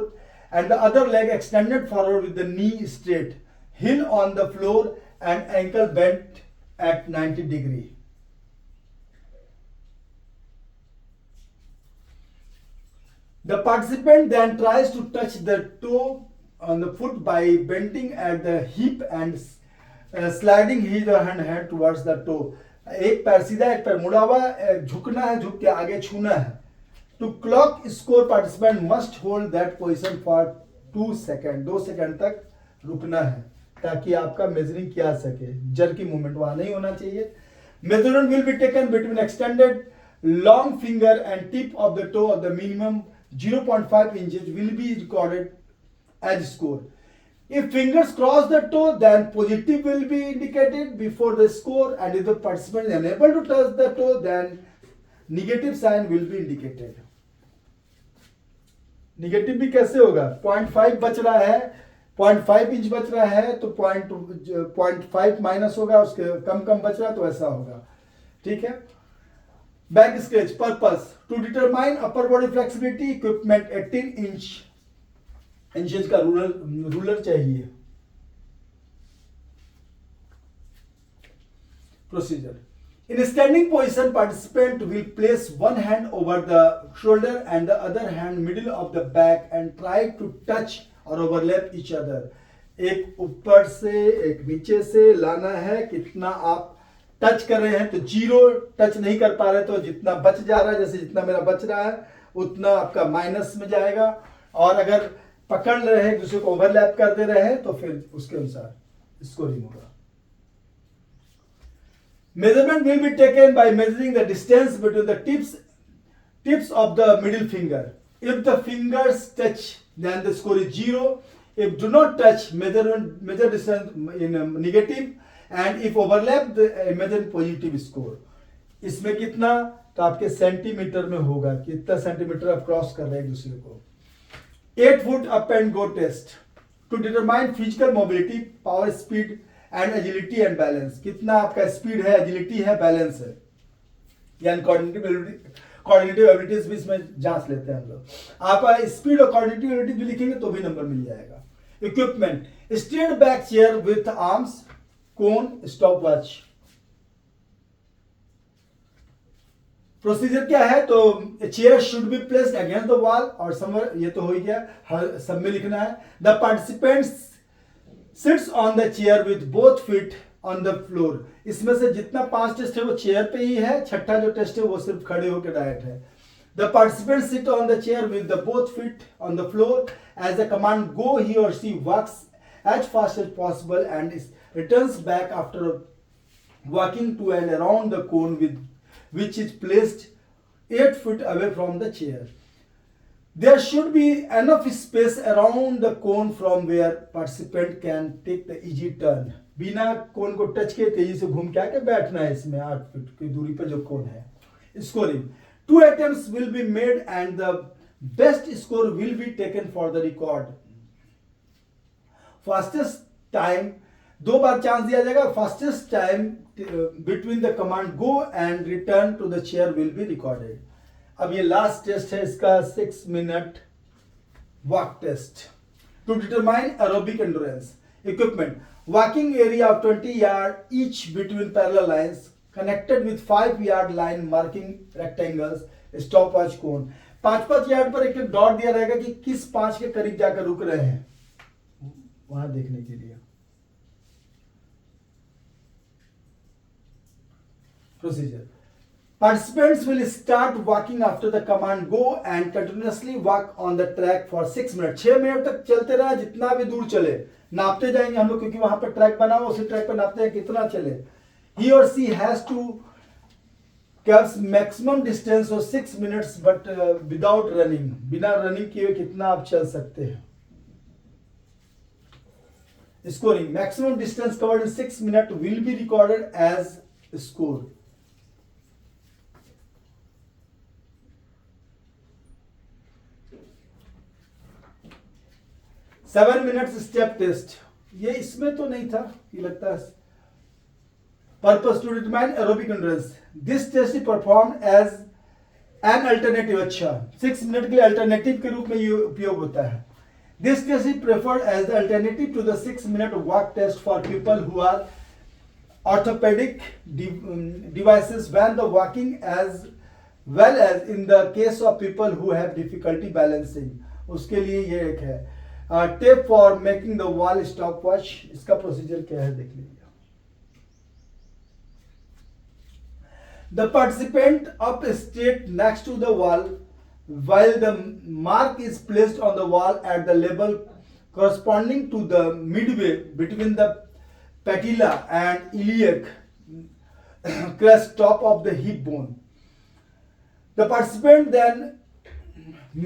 and the other leg extended forward with the knee straight, heel on the floor and ankle bent at 90 degree. The participant then tries to touch the toe on the foot by bending at the hip and sliding his or her hand towards the toe. एक पैर सीधा एक पैर मुड़ा हुआ, झुकना है, झुक के आगे छूना है. To clock score, participant must hold that position for 2 seconds. 2 second तक रुकना है ताकि आपका मेजरिंग किया सके. जर्की मूवमेंट वहां नहीं होना चाहिए. Measurement will be taken between extended long finger and tip of the toe of the minimum 0.5 inches will be recorded as score. If fingers cross the toe, then positive will be indicated before the score, and if the participant is unable to touch the toe, then negative sign will be indicated. Negative भी कैसे होगा? 0.5 बच रहा है, 0.5 inch बच रहा है तो 0.5 माइनस होगा, उसके कम बच रहा है तो ऐसा होगा. ठीक है. Back scratch. Purpose: to determine upper body flexibility. Equipment: 18 inches का रूलर चाहिए. Procedure: in standing position participant will place one hand over the shoulder and the other hand middle of the back and try to touch और overlap each other. एक ऊपर से एक नीचे से लाना है. कितना आप टच कर रहे हैं तो 0 टच नहीं कर पा रहे तो जितना बच जा रहा है, जैसे जितना मेरा बच रहा है उतना आपका माइनस में जाएगा. और अगर पकड़ रहे हैं दूसरे को ओवरलैप कर दे रहे हैं तो फिर उसके अनुसार स्कोरिंग होगा. Measurement will be taken by measuring the distance between the tips of the middle finger. If the fingers touch then the score is 0. If do not touch measure distance in negative and if overlap the measure positive score. इसमें कितना तो आपके centimetre में होगा, कितना centimetre आप cross कर रहे हैं एक दूसरे को. 8 foot up and go test. To determine physical mobility, power, speed and agility and balance. कितना आपका स्पीड है, एजिलिटी है, बैलेंस है, यानी कोऑर्डिनेटिव एबिलिटीज भी इसमें जांच लेते हैं हम लोग. आप स्पीड और कोऑर्डिनेटिव एबिलिटीज भी लिखेंगे तो भी नंबर मिल जाएगा. Equipment: straight back chair with arms, cone, stopwatch. Procedure क्या है तो chair should be placed against the wall और समवेयर, ये तो हो ही गया, हर सब में लिखना है. The participant sits on the chair with both feet on the floor. इसमें से जितना 5 टेस्ट है वो चेयर पे ही है, छठा जो टेस्ट है वो सिर्फ खड़े होकर डायरेक्ट है. The participant sit on the chair with the both feet on the floor. As the command go, he और she walks as fast as possible and returns back after walking to and around the cone which is placed 8 feet away from the chair. There should be enough space around the cone from where participant can take the easy turn. बिना कोन को touch के तेजी से घूम के आके बैठना है इसमें 8 फीट की दूरी पर जो कोन है. Scoring: 2 attempts will be made and the best score will be taken for the record. Fastest time 2 बार चांस दिया जाएगा, fastest time between the command go and return to the chair will be recorded. अब ये last test है इसका 6 minute walk test to determine aerobic endurance. Equipment walking area of 20 yard each between parallel lines connected with 5 yard line marking rectangles, stop watch cone. 5-5 yard पर एक dot दिया रहेगा कि किस 5 के करीब जाकर रुक रहे हैं वहां देखने के लिए। Procedure participants will start walking after the command go and continuously walk on the track for 6 minutes। 6 minute तक चलते रहे, जितना भी दूर चले नापते जाएंगे हम लोग, क्योंकि वहां पर ट्रैक बना हुआ, उसी ट्रैक पर नापते हैं कितना चले। he or she has to cover maximum distance of 6 minutes but without running, बिना रनिंग किए कितना आप चल सकते हैं। Scoring maximum distance covered in 6 minutes will be recorded as score। 7 minutes step test, ये इसमें तो नहीं था, ये लगता है। Purpose to determine aerobic endurance, this test is performed as an alternative. अच्छा, 6 मिनट के लिए अल्टरनेटिव के रूप में ये उपयोग होता है। This test is preferred as the alternative to the 6 minute walk test for people who are orthopedic devices when the walking, as well as in the case of people who have difficulty balancing। उसके लिए ये एक है। Tape for making the wall stop watch, इसका procedure क्या है देख लीजिए। The participant up state next to the wall while the mark is placed on the wall at the level corresponding to the midway between the patella and iliac crest top of the hip bone। The participant then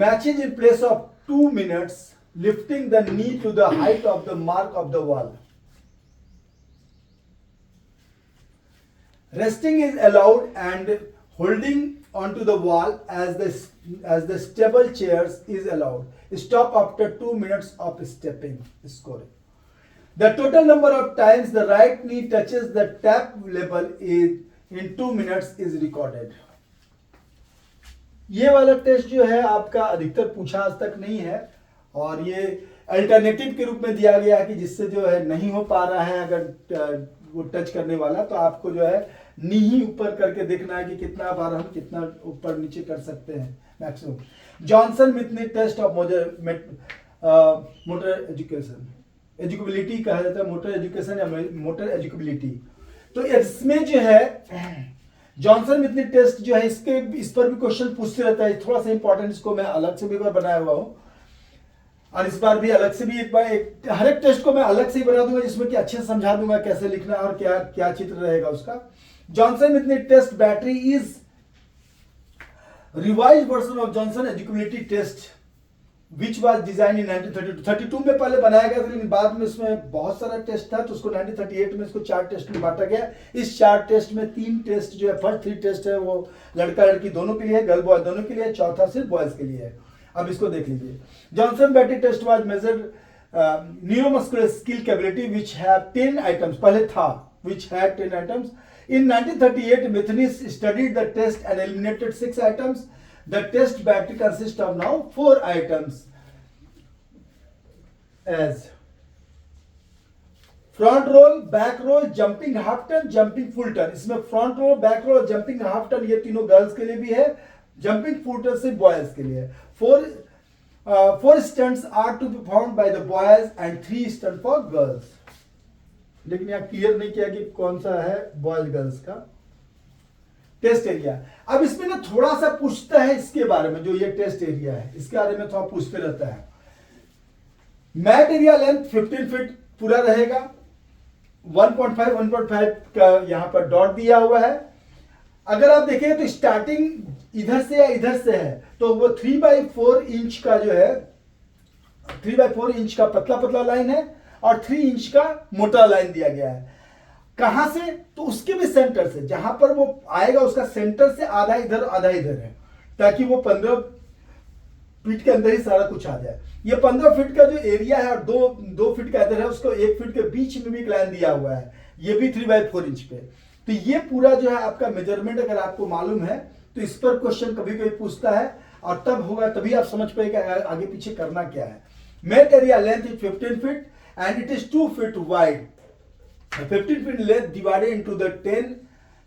matches in place of 2 minutes, lifting the knee to the height of the mark of the wall। Resting is allowed and holding onto the wall as the stable chairs is allowed। Stop after 2 minutes of stepping। Scoring the total number of times the right knee touches the tap level is in 2 minutes is recorded। ये वाला test जो है आपका अधिकतर पूछा आज तक नहीं है, और ये अल्टरनेटिव के रूप में दिया गया है कि जिससे जो है नहीं हो पा रहा है अगर वो टच करने वाला, तो आपको जो है नी ही ऊपर करके देखना है कि कितना बार हम कितना ऊपर नीचे कर सकते हैं maximum. Johnson Metheny test of motor education, educability कहा जाता है, मोटर एजुकेशन या मोटर एजुकेबिलिटी। तो इसमें जो है जॉनसन मिथनी टेस्ट जो है इस पर भी क्वेश्चन पूछते रहता है, थोड़ा सा इंपॉर्टेंट, इसको मैं अलग से भी एक बार बनाया हुआ हूं, और इस बार भी अलग से भी हर एक टेस्ट को मैं अलग से ही बना दूंगा, जिसमें कि अच्छे से समझा दूंगा कैसे लिखना है और क्या क्या चित्र रहेगा उसका। Johnson Metheny test battery is revised version of Johnson educability test which was design in 1932। 32 में पहले बनाया गया था, लेकिन बाद में इसमें बहुत सारा टेस्ट था, तो उसको 1938 में इसको 4 टेस्ट में बांटा गया। इस 4 टेस्ट में 3 टेस्ट जो है, फर्स्ट 3 टेस्ट है वो लड़का लड़की दोनों के लिए है, गर्ल बॉय दोनों के लिए है, चौथा सिर्फ बॉयज के लिए है। अब इसको देख लीजिए। Johnson battery test was measured neuromuscular skill capability which have 10 items, पहले था which had 10 items। In 1938, Metheny studied the test and eliminated 6 items। The test battery consists of now 4 items as front roll, back roll, jumping half turn, jumping full turn। इसमें front roll, back roll, jumping half turn ये तीनों girls के लिए भी है, jumping full turn से boys के लिए। 4 stunts are to be performed by the boys and 3 stunts for girls। लेकिन यहाँ क्लियर नहीं किया कि कौन सा है बॉयज गर्ल्स का टेस्ट एरिया। अब इसमें ना थोड़ा सा पूछता है इसके बारे में, जो ये टेस्ट एरिया है इसके बारे में थोड़ा पूछते रहता है। मैट एरिया लेंथ 15 फीट पूरा रहेगा, 1.5 का यहाँ पर डॉट दिया हुआ है। अगर आप देखें तो स्टार्टिंग इधर से या इधर से है, तो वो 3/4 इंच का जो है, 3/4 इंच का पतला पतला लाइन है और 3 इंच का मोटा लाइन दिया गया है। कहां से? तो उसके भी सेंटर से, जहां पर वो आएगा उसका सेंटर से आधा इधर आधा इधर है, ताकि वो फीट के अंदर ही सारा कुछ आ जाए। ये 15 फीट का जो एरिया है और 2 फीट का इधर है, उसको 1 फीट के बीच में भी एक लाइन दिया हुआ है, ये भी 3/4 इंच पे। तो ये पूरा जो है आपका मेजरमेंट अगर आपको मालूम है तो इस पर क्वेश्चन कभी कोई पूछता है और तब होगा, तभी आप समझ पाएगा आगे पीछे करना क्या है। Mat area length is 15 feet and it is 2 feet wide. 15 feet length divided into the 10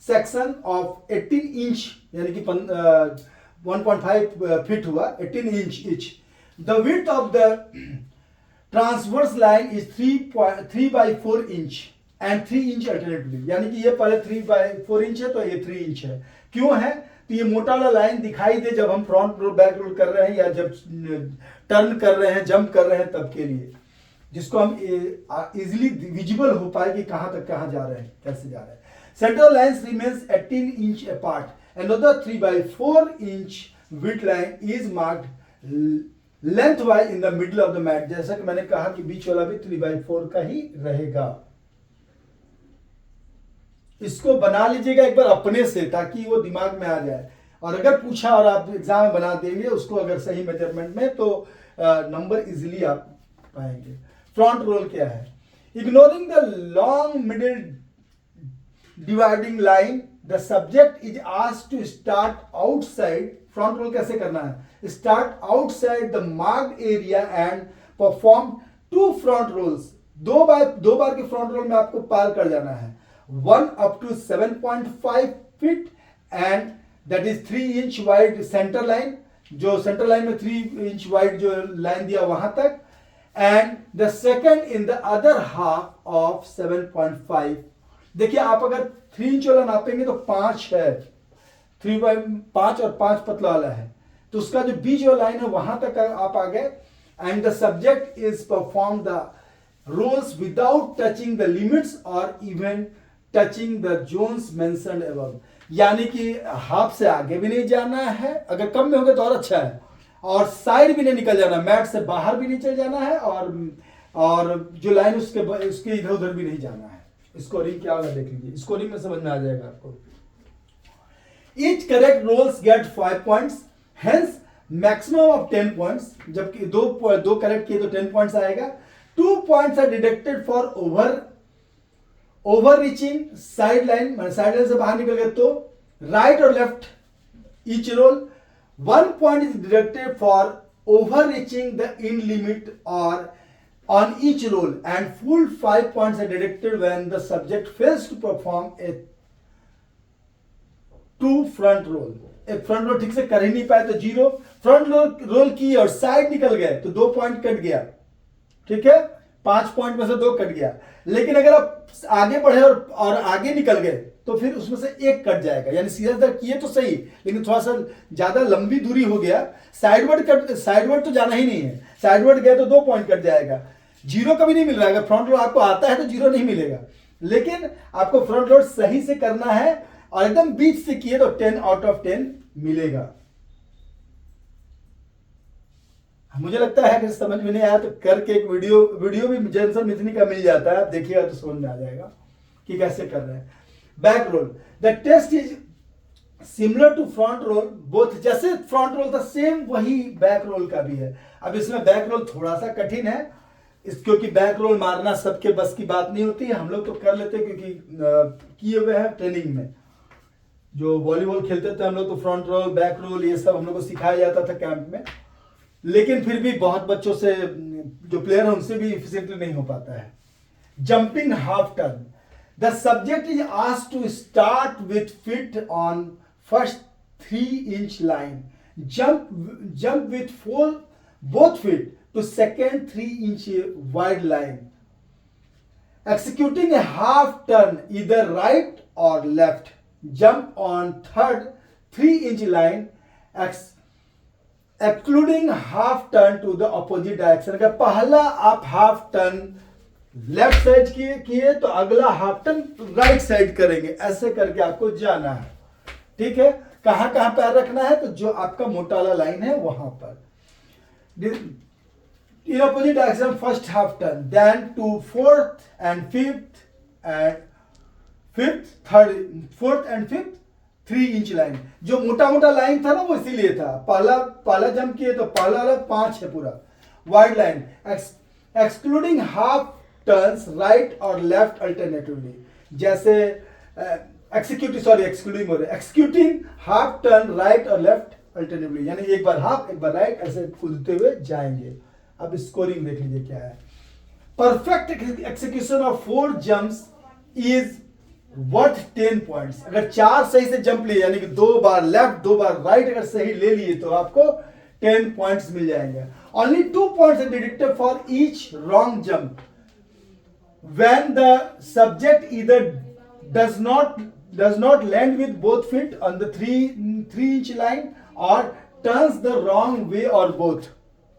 section of 18 inch, यानी कि 1.5 फीट हुआ, 18 inch each. The width of the transverse line is 3/4 inch and 3 inch alternatively, यानी कि ये पहले 3/4 inch है तो ये 3 इंच है। क्यों है? तो ये मोटा वाला लाइन दिखाई दे जब हम फ्रंट रोल बैक रोल कर रहे हैं या जब टर्न कर रहे हैं, जंप कर रहे हैं, तब के लिए, जिसको हम इजिली विजिबल हो पाए कि कहां तक कहां जा रहे हैं, कैसे जा रहे हैं। Central lines remains 18 inch apart. Another 3/4 inch width line is marked lengthwise in the middle of the mat. जैसा कि मैंने कहा कि बीच वाला भी 3/4 का ही रहेगा। इसको बना लीजिएगा एक बार अपने से, ताकि वो दिमाग में आ जाए, और अगर पूछा और आप एग्जाम में बना देंगे उसको अगर सही मेजरमेंट में, तो नंबर इजिली आप पाएंगे। फ्रंट रोल क्या है? Ignoring the long middle dividing line, the subject is asked to start outside. Front roll कैसे करना है? Start outside the marked area and perform 2 front rolls. दो बार के फ्रंट रोल में आपको पार कर जाना है। 1 up to 7.5 feet and that is 3 inch wide centre line, जो सेंटर लाइन में 3 इंच वाइड जो लाइन दिया वहां तक, and the second in the other half of 7.5। देखिए आप अगर 3 इंच वाला नापेंगे तो 5 है, 3/5 और 5 पतला वाला है, तो उसका जो बीच वाला लाइन है वहां तक आप आ गए। And the subject is perform the rolls without touching the limits और even touching the zones mentioned above, यानी कि हाफ से आगे भी नहीं जाना है, अगर कम में होगा तो और अच्छा है, और साइड भी नहीं निकल जाना, मैट से बाहर भी नहीं चल जाना है, और जो लाइन उसके इधर उधर भी नहीं जाना है। स्कोरिंग क्या होगा देख लीजिए, स्कोरिंग में समझ में आ जाएगा आपको। Each correct rolls get 5 points, hence maximum of 10 points. जबकि दो करेक्ट किए तो 10 पॉइंट्स आएगा। 2 points are deducted for overreaching side line से बाहर निकल गए तो राइट और left each roll. 1 point is deducted for overreaching the in limit और on each roll, and full 5 points are deducted when the subject fails to perform a 2 front roll। एक front role ठीक से कर ही नहीं पाए तो 0, front role की और साइड निकल गए तो 2 पॉइंट कट गया, ठीक है, 5 पॉइंट में से 2 कट गया। लेकिन अगर आप आगे बढ़े और आगे निकल गए तो फिर उसमें से 1 कट जाएगा, यानी सीधा किए तो सही, लेकिन थोड़ा सा ज्यादा लंबी दूरी हो गया, साइडवर्ड तो जाना ही नहीं है, साइडवर्ड गया तो 2 पॉइंट कट जाएगा। 0 कभी नहीं मिल रहा है। अगर फ्रंट रोल आपको आता है तो 0 नहीं मिलेगा, लेकिन आपको फ्रंट रोल सही से करना है और एकदम बीच से किए तो 10 आउट ऑफ 10 मिलेगा। मुझे लगता है अगर समझ में नहीं आया तो करके एक वीडियो भी जेंसन मिथनी का मिल जाता है, आप देखिएगा तो समझ में आ जाएगा कि कैसे कर रहे हैं। Back roll, the test is similar to front roll both, जैसे फ्रंट रोल था सेम वही बैक रोल का भी है। अब इसमें बैक रोल थोड़ा सा कठिन है, क्योंकि बैक रोल मारना सबके बस की बात नहीं होती है। हम लोग तो कर लेते हैं क्योंकि किए हुए हैं ट्रेनिंग में, जो वॉलीबॉल खेलते थे हम लोग तो फ्रंट रोल बैक रोल ये सब हम लोग को सिखाया जाता था कैंप में, लेकिन फिर भी बहुत बच्चों से जो प्लेयर है उनसे भी इफिशिएंटली नहीं हो पाता है। Jumping half turn, the subject is asked to start with feet on first 3 inch line, jump with both feet to second 3 inch wide line, executing a half turn either right or left, jump on third 3 inch line, excluding half turn to the opposite direction। अगर पहला आप half turn left side किए तो अगला half turn right side करेंगे, ऐसे करके आपको जाना है, ठीक है। कहां कहां पैर रखना है? तो जो आपका मोटा वाला लाइन है वहां पर। In opposite direction, first half turn, then to fourth and fifth, 3 inch line, जो मोटा मोटा लाइन था ना वो इसीलिए था, पहला जंप किए तो पहला वाला 5 है पूरा। Wide line excluding half turns right और लेफ्ट अल्टरनेटिवली, जैसे एक्सिक्यूटिंग हाफ टर्न राइट और लेफ्ट अल्टरनेटिवली, यानी एक बार हाफ एक बार राइट ऐसे कूदते हुए जाएंगे। अब स्कोरिंग देख लीजिए क्या है। Perfect execution of 4 jumps is worth 10 points. अगर 4 सही से जंप लिए, यानी कि 2 बार लेफ्ट 2 बार राइट अगर सही ले लिए तो आपको 10 पॉइंट्स मिल जाएंगे। Only 2 points are deducted for each wrong jump when the subject either does not land with both feet on the 3 inch line or turns the wrong way or both।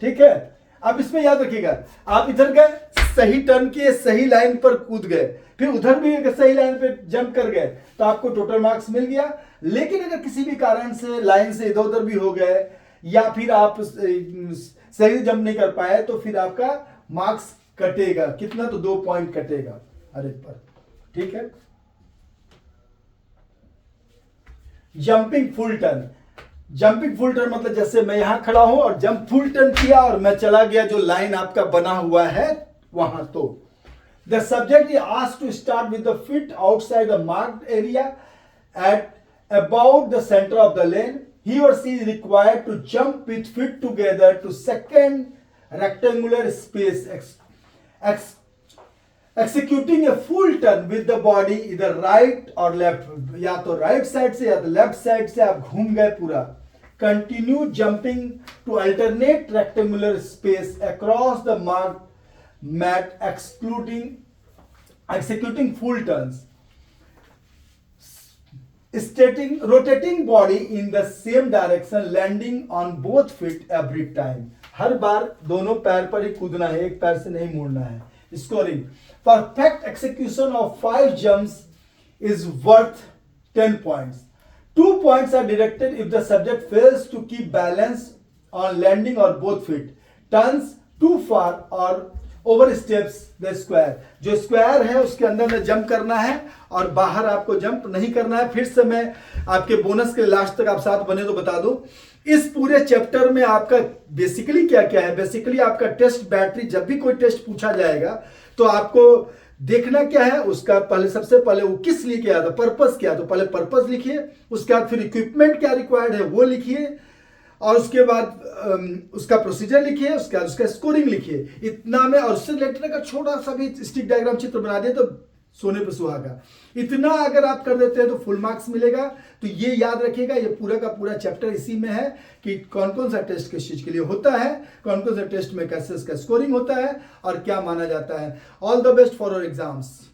ठीक है, अब इसमें याद रखिएगा, आप इधर गए सही टर्न किए सही लाइन पर कूद गए, फिर उधर भी अगर सही लाइन पे जंप कर गए तो आपको टोटल मार्क्स मिल गया। लेकिन अगर किसी भी कारण से लाइन से इधर उधर भी हो गए या फिर आप सही से जंप नहीं कर पाए तो फिर आपका मार्क्स कटेगा। कितना? तो 2 पॉइंट कटेगा हर एक पर। ठीक है। Jumping full turn, jumping full turn मतलब जैसे मैं यहां खड़ा हूं और जंप फुल टर्न किया और मैं चला गया जो लाइन आपका बना हुआ है वहां। तो the subject is asked to start with the feet outside the marked area at about the centre of the lane. He और she is required to jump with feet together to second rectangular space executing a full turn with the body either right or left, या तो right side से या तो left side से आप घूम गए पूरा। Continue jumping to alternate rectangular space across the mark mat executing full turns, rotating body in the same direction, landing on both feet every time। हर बार दोनों पैर पर ही कूदना है, एक पैर से नहीं मुड़ना है। Scoring perfect execution of 5 jumps is worth 10 points. 2 points are deducted if the subject fails to keep balance on landing और both feet, turns to far और ओवर स्टेप्स द स्क्वायर। जो स्क्वायर है उसके अंदर में जंप करना है और बाहर आपको जंप नहीं करना है। फिर से मैं आपके बोनस के लास्ट तक आप साथ बने तो बता दूं, इस पूरे चैप्टर में आपका बेसिकली क्या क्या है। बेसिकली आपका टेस्ट बैटरी, जब भी कोई टेस्ट पूछा जाएगा तो आपको देखना क्या है, उसका पहले सबसे पहले वो किस लिए किया था, पर्पस क्या, तो पहले पर्पस लिखिए, उसके बाद फिर इक्विपमेंट क्या रिक्वायर्ड है वो लिखिए और उसके बाद उसका प्रोसीजर लिखिए, उसके बाद उसका स्कोरिंग लिखिए। इतना में और उससे रिलेटेड का छोटा सा भी स्टिक डायग्राम चित्र बना दिए तो सोने पे सुहागा। इतना अगर आप कर देते हैं तो फुल मार्क्स मिलेगा। तो ये याद रखिएगा, ये पूरा का पूरा चैप्टर इसी में है कि कौन कौन सा टेस्ट किस चीज के लिए होता है, कौन कौन सा टेस्ट में कैसे इसका स्कोरिंग होता है और क्या माना जाता है। All the best for your exams.